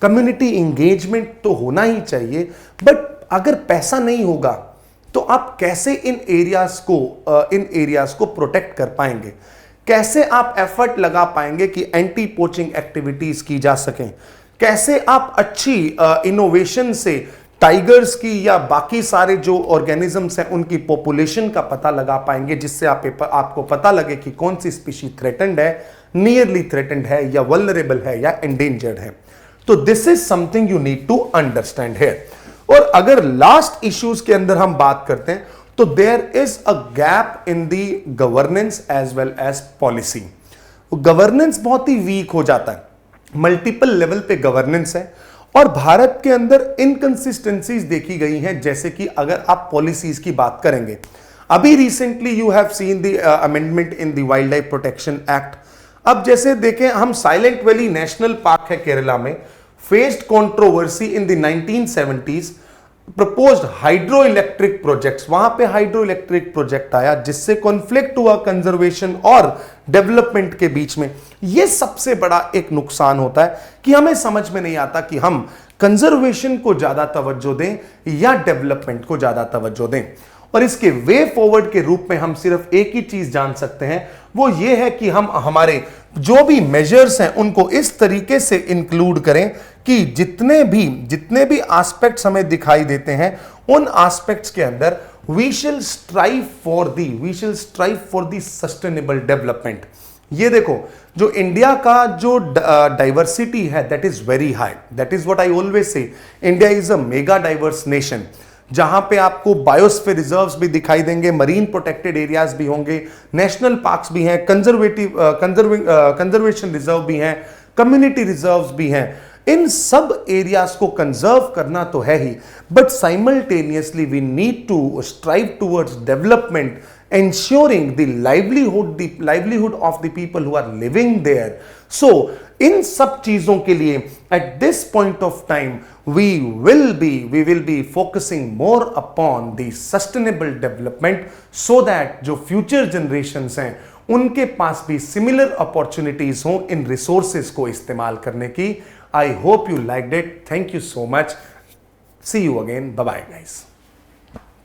कम्युनिटी इंगेजमेंट तो होना ही चाहिए। बट अगर पैसा नहीं होगा तो आप कैसे इन एरियाज को प्रोटेक्ट कर पाएंगे, कैसे आप एफर्ट लगा पाएंगे कि एंटी पोचिंग एक्टिविटीज की जा सकें, कैसे आप अच्छी इनोवेशन से टाइगर्स की या बाकी सारे जो ऑर्गेनिजम्स हैं उनकी पॉपुलेशन का पता लगा पाएंगे, जिससे आपको पता लगे कि कौन सी स्पीशी थ्रेटेंड है, नियरली थ्रेटेंड है या वल्नरेबल है या एंडेंजर्ड है। तो this is something you need to understand here. और अगर लास्ट इश्यूज के अंदर हम बात करते हैं तो there is a gap in the governance as well as policy. Governance बहुत ही वीक हो जाता है, मल्टीपल लेवल पे गवर्नेंस है और भारत के अंदर इनकंसिस्टेंसीज देखी गई हैं। जैसे कि अगर आप पॉलिसीज की बात करेंगे, अभी recently you have seen the amendment in the wildlife protection act. अब जैसे देखें, हम साइलेंट वैली नेशनल पार्क है केरला में, faced controversy in the 1970s, proposed hydro electric projects, वहां पे हाइड्रो इलेक्ट्रिक प्रोजेक्ट आया जिससे कॉन्फ्लिक्ट हुआ कंजर्वेशन और डेवलपमेंट के बीच में। यह सबसे बड़ा एक नुकसान होता है कि हमें समझ में नहीं आता कि हम कंजर्वेशन को ज्यादा तवज्जो दें या डेवलपमेंट को ज्यादा तवज्जो दें। और इसके वे फॉरवर्ड के रूप में हम सिर्फ एक ही चीज जान सकते हैं, वो ये है कि हम हमारे जो भी मेजर्स हैं उनको इस तरीके से इंक्लूड करें कि जितने भी एस्पेक्ट्स हमें दिखाई देते हैं उन एस्पेक्ट्स के अंदर वी शिल strive for the sustainable development. ये देखो, जो इंडिया का जो डाइवर्सिटी है that is very high, that is what I always say, India is a mega diverse nation, जहां पे आपको बायोस्फीयर रिजर्व्स भी दिखाई देंगे, मरीन प्रोटेक्टेड एरियाज भी होंगे, नेशनल पार्क्स भी हैं, कंजर्वेशन रिजर्व भी हैं, कम्युनिटी रिजर्व्स भी हैं। इन सब एरियाज को कंजर्व करना तो है ही, but simultaneously we need to strive towards development, ensuring the livelihood of the people who are living there. So इन सब चीजों के लिए at this point of time we will be focusing more upon the sustainable development so that जो future generations हैं उनके पास भी similar opportunities हों इन resources को इस्तेमाल करने की। I hope you liked it. Thank you so much. See you again. Bye bye guys.